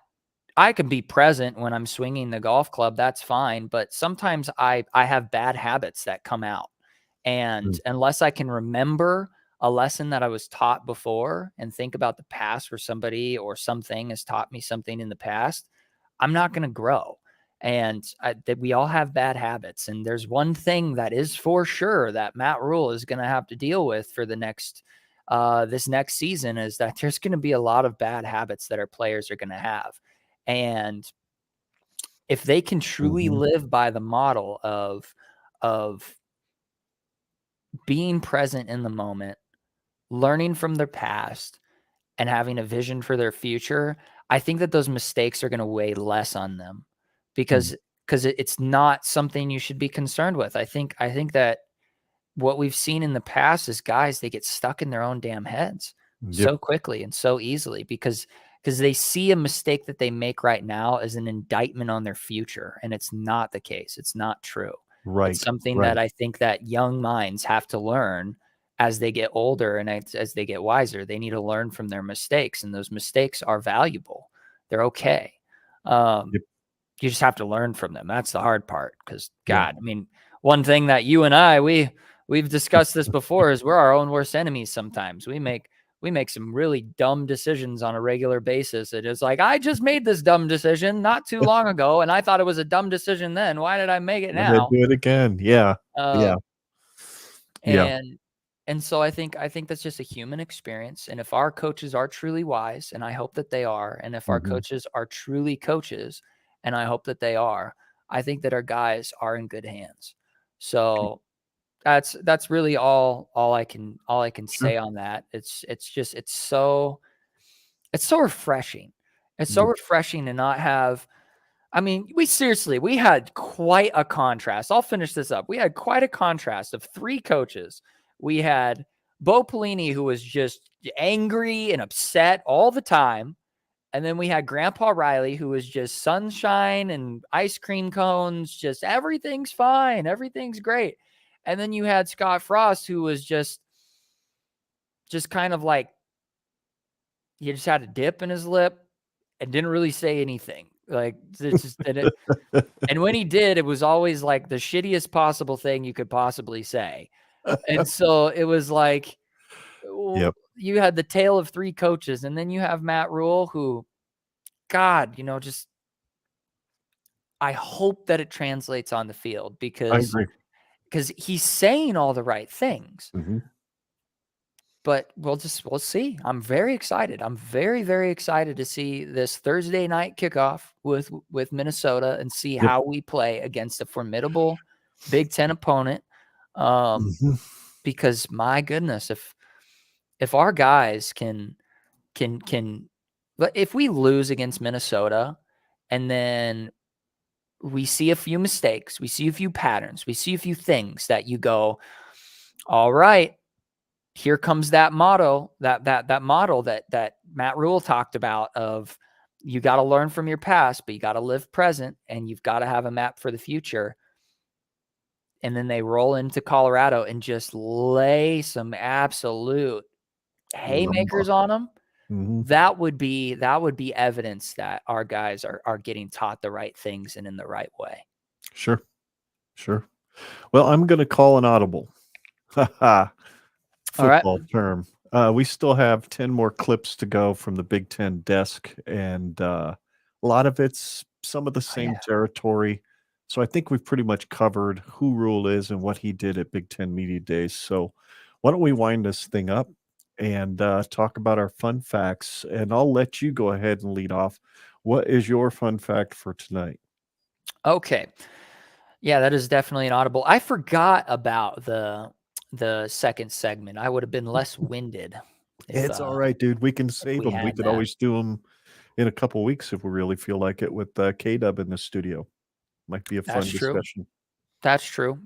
I can be present when I'm swinging the golf club, that's fine, but sometimes I have bad habits that come out. And Mm. unless I can remember a lesson that I was taught before and think about the past where somebody or something has taught me something in the past, I'm not going to grow. And that we all have bad habits. And there's one thing that is for sure that Matt Rhule is going to have to deal with for the next this next season is that there's going to be a lot of bad habits that our players are going to have. And if they can truly Mhm. live by the model of being present in the moment, learning from their past, and having a vision for their future, I think that those mistakes are going to weigh less on them Mm. because it's not something you should be concerned with. I think that what we've seen in the past is guys, they get stuck in their own damn heads Yep. so quickly and so easily because they see a mistake that they make right now as an indictment on their future, and it's not the case. It's not true. It's Right. something that Right. I think that young minds have to learn as they get older and as they get wiser. They need to learn from their mistakes, and those mistakes are valuable. They're okay. Um, Yep. you just have to learn from them. That's the hard part because Yeah. God, I mean, one thing that you and I, we've discussed this before is we're our own worst enemies sometimes. We make some really dumb decisions on a regular basis. It is like, I just made this dumb decision not too long ago, and I thought it was a dumb decision then. Why did I make it And then now? do it again. Yeah. Yeah. Um, Yeah. and so I think that's just a human experience. And if our coaches are truly wise, and I hope that they are, and if our Mhm. coaches are truly coaches, and I hope that they are. I think that our guys are in good hands. So that's really all I can say on that. It's so refreshing. It's so refreshing to not have. I mean, we had quite a contrast. I'll finish this up. We had quite a contrast of 3 coaches. We had Bo Pelini, who was just angry and upset all the time. And then we had Grandpa Riley, who was just sunshine and ice cream cones, just everything's fine, everything's great. And then you had Scott Frost, who was just kind of like, he just had a dip in his lip and didn't really say anything. Like, it's just, and when he did, it was always like the shittiest possible thing you could possibly say. And so it was like, Yep. you had the tale of 3 coaches, and then you have Matt Rhule, who, God, just, I hope that it translates on the field I because agree. he's saying all the right things. Mm-hmm. But we'll see. I'm very excited. I'm very, very excited to see this Thursday night kickoff with Minnesota and see how we play against a formidable Big Ten opponent. Because my goodness, if our guys can, but if we lose against Minnesota and then we see a few mistakes, we see a few patterns, we see a few things that you go, all right, here comes that motto, that model that Matt Rhule talked about of, you got to learn from your past, but you got to live present and you've got to have a map for the future. And then they roll into Colorado and just lay some absolute haymakers on them. Mm-hmm. That would be evidence that our guys are getting taught the right things and in the right way. Sure. Well, I'm going to call an audible. Football term. We still have 10 more clips to go from the Big Ten desk, and a lot of it's some of the same territory. So I think we've pretty much covered who Rhule is and what he did at Big Ten Media Days. So why don't we wind this thing up and talk about our fun facts, and I'll let you go ahead and lead off. What is your fun fact for tonight? Okay. Yeah, that is definitely an audible. I forgot about the second segment. I would have been less winded. It's all right, dude. We can save them. We could always do them in a couple weeks if we really feel like it with K-Dub in the studio. Might be a fun discussion. That's true.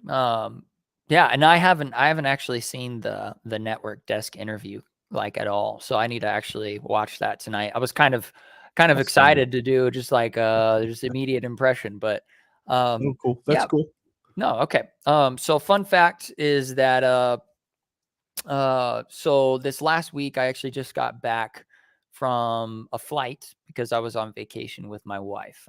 Yeah, and I haven't actually seen the network desk interview like at all. So I need to actually watch that tonight. I was kind of excited to do just like just immediate impression, but cool. That's cool. No, okay. So fun fact is that so this last week I actually just got back from a flight because I was on vacation with my wife.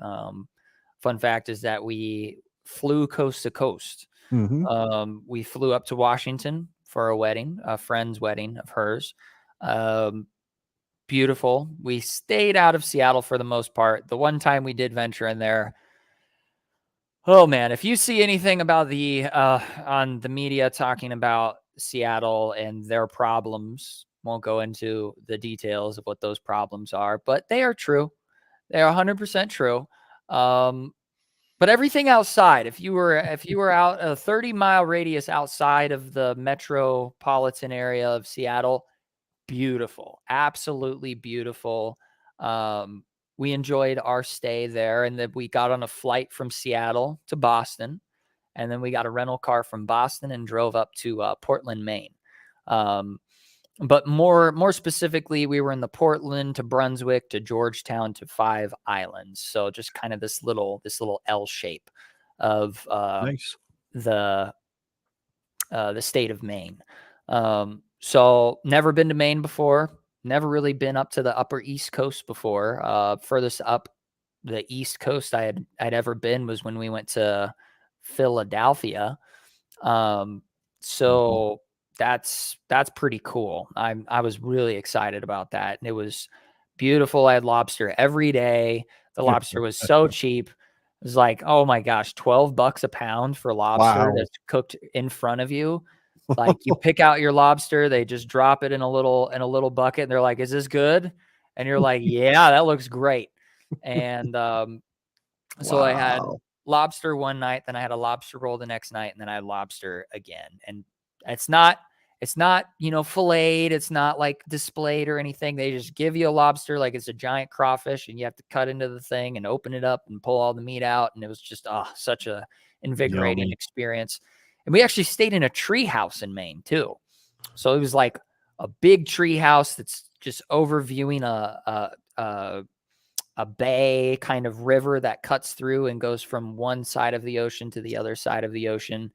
Fun fact is that we flew coast to coast. Mm-hmm. We flew up to Washington for a wedding, a friend's wedding of hers. Beautiful. We stayed out of Seattle for the most part. The one time we did venture in there, oh man, if you see anything about the on the media talking about Seattle and their problems, won't go into the details of what those problems are, but they are true. They are 100% true. But everything outside, if you were out a 30-mile radius outside of the metropolitan area of Seattle, beautiful, absolutely beautiful. We enjoyed our stay there, and then we got on a flight from Seattle to Boston, and then we got a rental car from Boston and drove up to Portland, Maine. But more specifically, we were in the Portland to Brunswick to Georgetown to Five Islands. So just kind of this little L shape of Nice. the state of Maine. So never been to Maine before. Never really been up to the upper East Coast before. Furthest up the East Coast I'd ever been was when we went to Philadelphia. So that's pretty cool. I was really excited about that. And it was beautiful. I had lobster every day. The lobster was so cheap. It was like, oh my gosh, $12 a pound for lobster that's cooked in front of you. Like you pick out your lobster, they just drop it in a little bucket, and they're like, "Is this good?" And you're like, "Yeah, that looks great." And So I had Wow. lobster one night, then I had a lobster roll the next night, and then I had lobster again. And it's not, filleted. It's not like displayed or anything. They just give you a lobster like it's a giant crawfish, and you have to cut into the thing and open it up and pull all the meat out. And it was just such a invigorating Yummy. experience. And we actually stayed in a tree house in Maine too. So it was like a big tree house that's just overviewing a bay kind of river that cuts through and goes from one side of the ocean to the other side of the ocean,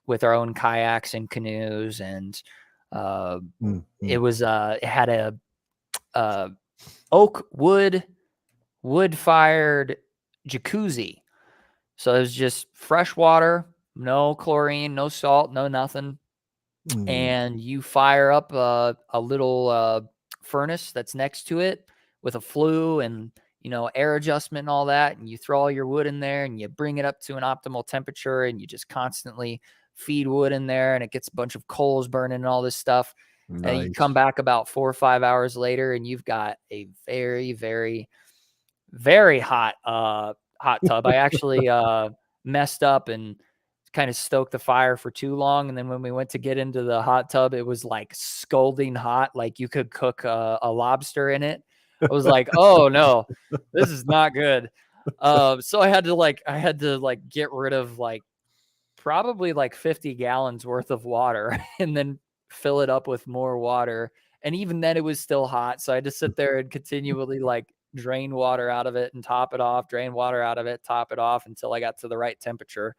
with our own kayaks and canoes. And it had a oak wood fired jacuzzi. So it was just fresh water, no chlorine, no salt, no nothing. And you fire up a little furnace that's next to it with a flue and, air adjustment and all that. And you throw all your wood in there and you bring it up to an optimal temperature, and you just constantly feed wood in there, and it gets a bunch of coals burning and all this stuff. And you come back about 4 or 5 hours later, and you've got a very, very, very hot tub. I actually messed up and kind of stoked the fire for too long. And then when we went to get into the hot tub, it was like scalding hot, like you could cook a lobster in it. I was like, oh no, this is not good. So I had to get rid of probably 50 gallons worth of water and then fill it up with more water. And even then it was still hot. So I had to sit there and continually drain water out of it and top it off, drain water out of it, top it off until I got to the right temperature.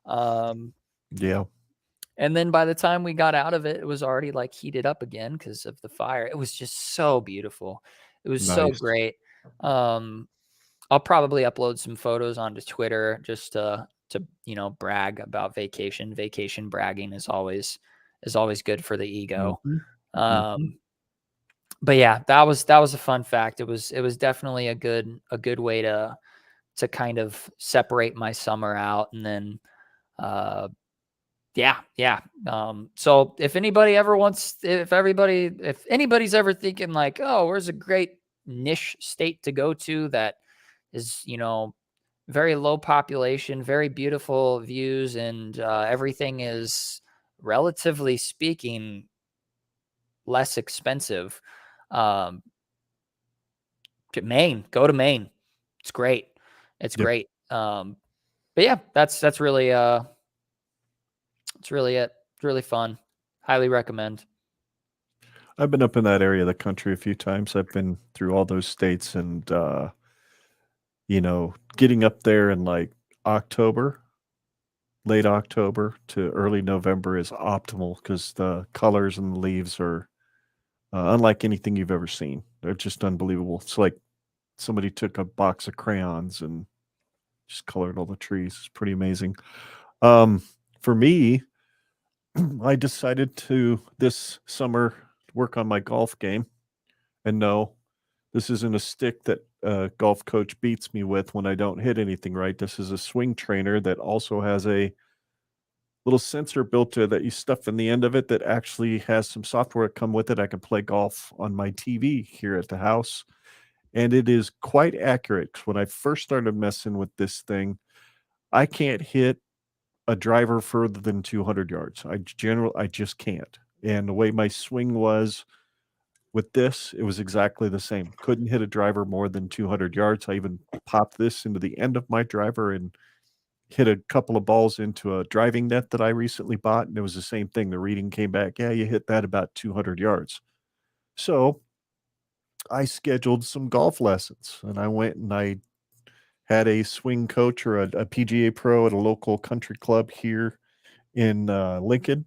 Yeah. And then by the time we got out of it, it was already heated up again because of the fire. It was just so beautiful. It was so Nice. great. I'll probably upload some photos onto Twitter just to brag about vacation. Vacation bragging is always good for the ego. But yeah, that was a fun fact. It was definitely a good way to kind of separate my summer out. And then so if anybody's ever thinking oh, where's a great niche state to go to that is, very low population, very beautiful views, and everything is, relatively speaking, less expensive. Maine, go to Maine. It's great. It's Yep. great. But yeah, that's really it's really it. It's really fun. Highly recommend. I've been up in that area of the country a few times. I've been through all those states, and getting up there in late October to early November is optimal because the colors and the leaves are unlike anything you've ever seen. They're just unbelievable. It's like somebody took a box of crayons and just colored all the trees. It's pretty amazing. For me, I decided to this summer work on my golf game. And no, this isn't a stick that a golf coach beats me with when I don't hit anything right. This is a swing trainer that also has a little sensor built to it that you stuff in the end of it that actually has some software come with it. I can play golf on my TV here at the house. And it is quite accurate. When I first started messing with this thing, I can't hit a driver further than 200 yards. I just can't. And the way my swing was with this, it was exactly the same. Couldn't hit a driver more than 200 yards. I even popped this into the end of my driver and hit a couple of balls into a driving net that I recently bought, and it was the same thing. The reading came back, yeah, you hit that about 200 yards. So I scheduled some golf lessons, and I went and I had a swing coach or a PGA pro at a local country club here in Lincoln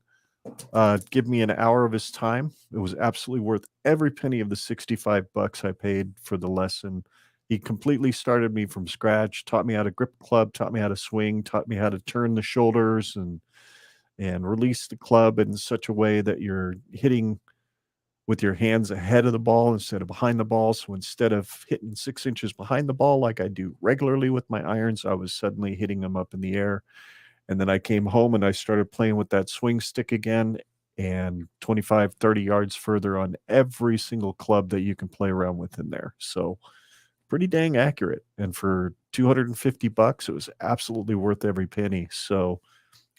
give me an hour of his time. It was absolutely worth every penny of the $65 I paid for the lesson. He completely started me from scratch, taught me how to grip the club, taught me how to swing, taught me how to turn the shoulders and release the club in such a way that you're hitting with your hands ahead of the ball instead of behind the ball. So instead of hitting 6 inches behind the ball like I do regularly with my irons, I was suddenly hitting them up in the air. And then I came home and I started playing with that swing stick again, and 25, 30 yards further on every single club that you can play around with in there. So pretty dang accurate. And for $250, it was absolutely worth every penny. So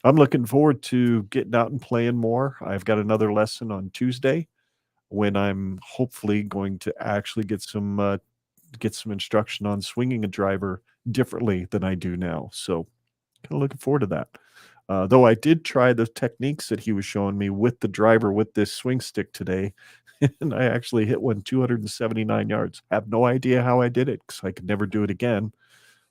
I'm looking forward to getting out and playing more. I've got another lesson on Tuesday when I'm hopefully going to actually get some instruction on swinging a driver differently than I do now. So kind of looking forward to that. Though I did try the techniques that he was showing me with the driver with this swing stick today, and I actually hit one 279 yards. Have no idea how I did it because I could never do it again.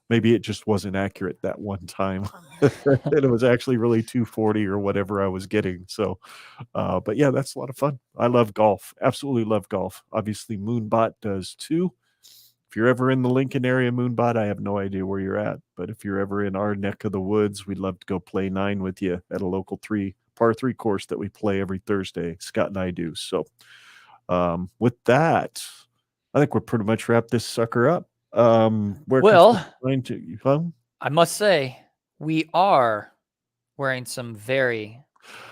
Maybe it just wasn't accurate that one time. And it was actually really 240 or whatever I was getting. So, but yeah, that's a lot of fun. I love golf. Absolutely love golf. Obviously, Moonbot does too. If you're ever in the Lincoln area, Moonbot, I have no idea where you're at. But if you're ever in our neck of the woods, we'd love to go play 9 with you at a local par 3 course that we play every Thursday. Scott and I do. So with that, I think we're pretty much wrapped this sucker up. Where I must say, we are wearing some very,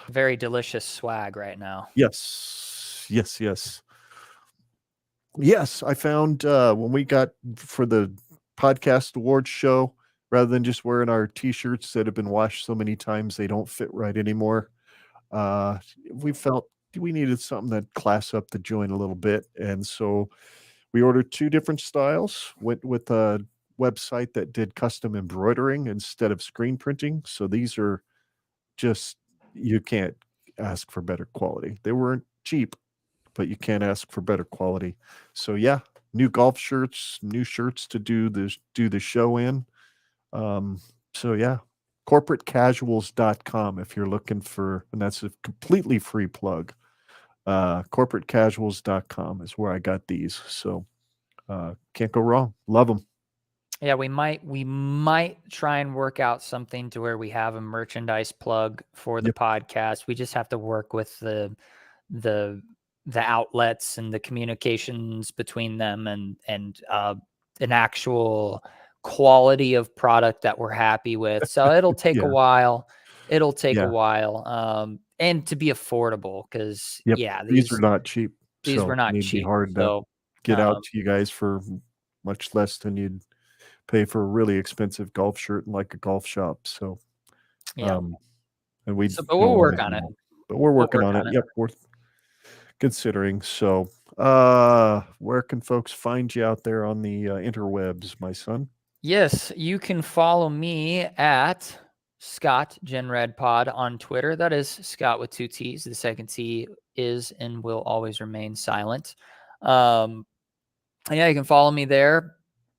very delicious swag right now. Yes. Yes, I found when we got for the podcast awards show, rather than just wearing our T-shirts that have been washed so many times they don't fit right anymore, we felt we needed something that class up the joint a little bit, and so we ordered 2 different styles. Went with a website that did custom embroidering instead of screen printing. So these are just, you can't ask for better quality. They weren't cheap, but you can't ask for better quality. So yeah, new golf shirts, new shirts to do the show in. So yeah, corporatecasuals.com if you're looking for, and that's a completely free plug. Corporatecasuals.com is where I got these. So can't go wrong. Love them. Yeah, we might try and work out something to where we have a merchandise plug for the podcast. We just have to work with the outlets and the communications between them and an actual quality of product that we're happy with. So it'll take a while. It'll take a while. And to be affordable because these are not cheap. These were not it'd cheap. be hard to get out to you guys for much less than you'd pay for a really expensive golf shirt in like a golf shop. So and but we'll work on it. But we're working on it. Yep, worth considering. So where can folks find you out there on the interwebs, my son? Yes, you can follow me at Scott GenRed Pod on Twitter. That is Scott with 2 T's. The second T is and will always remain silent. Yeah, you can follow me there.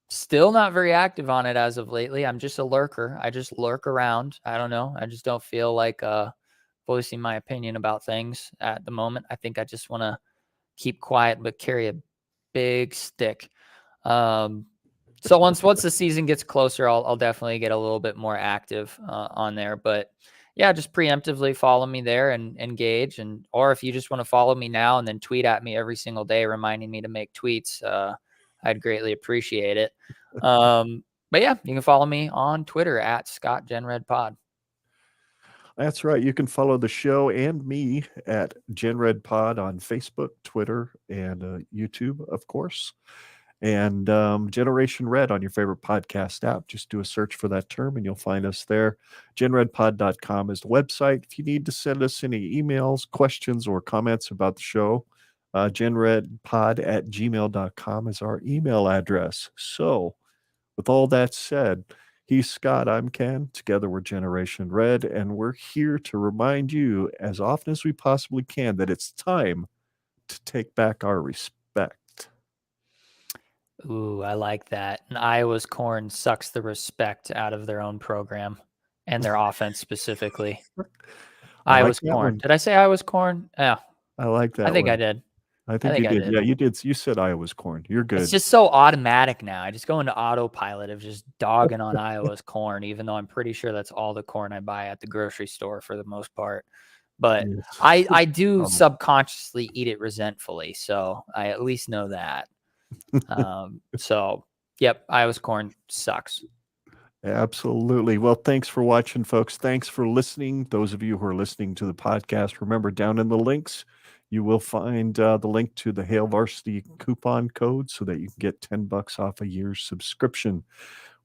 Still not very active on it as of lately. I'm just a lurker. I just lurk around. I don't know. I just don't feel like voicing my opinion about things at the moment. I think I just want to keep quiet but carry a big stick. So once the season gets closer, I'll definitely get a little bit more active on there. But yeah, just preemptively follow me there and engage. Or if you just want to follow me now and then tweet at me every single day, reminding me to make tweets, I'd greatly appreciate it. But yeah, you can follow me on Twitter at Scott GenRed Pod. That's right. You can follow the show and me at GenRed Pod on Facebook, Twitter, and YouTube, of course. And Generation Red on your favorite podcast app. Just do a search for that term and you'll find us there. GenRedPod.com is the website. If you need to send us any emails, questions, or comments about the show, genredpod@gmail.com is our email address. So with all that said, he's Scott, I'm Ken. Together we're Generation Red, and we're here to remind you as often as we possibly can that it's time to take back our respect. Ooh, I like that. And Iowa's corn sucks the respect out of their own program and their offense specifically. Iowa's corn. Did I say Iowa's corn? Yeah. I like that. I think I did. I think you did. Yeah, you did. You said Iowa's corn. You're good. It's just so automatic now. I just go into autopilot of just dogging on Iowa's corn, even though I'm pretty sure that's all the corn I buy at the grocery store for the most part. But I do subconsciously eat it resentfully, so I at least know that. So, yep, Iowa's corn sucks. Absolutely. Well, thanks for watching, folks. Thanks for listening. Those of you who are listening to the podcast, remember down in the links, You will find the link to the Hail Varsity coupon code so that you can get $10 off a year's subscription.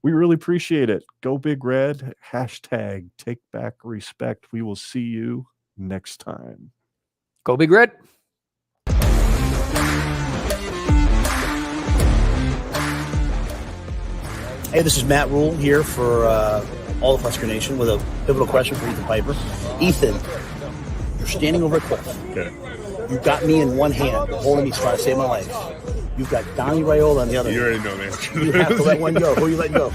We really appreciate it. Go Big Red. Hashtag take back respect. We will see you next time. Go Big Red. Hey, this is Matt Rhule here for all of Husker Nation with a pivotal question for Ethan Piper. Ethan, you're standing over a cliff. Okay. You've got me in one hand, holding me, trying to save my life. You've got Donnie Raiola on the other. You already know the answer. You have to let one go. Who are you letting go?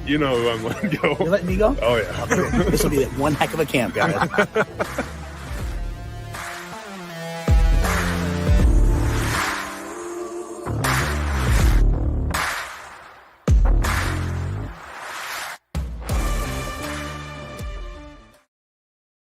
You know who I'm letting go. You're letting me go? Oh, yeah. This will be one heck of a camp, guys.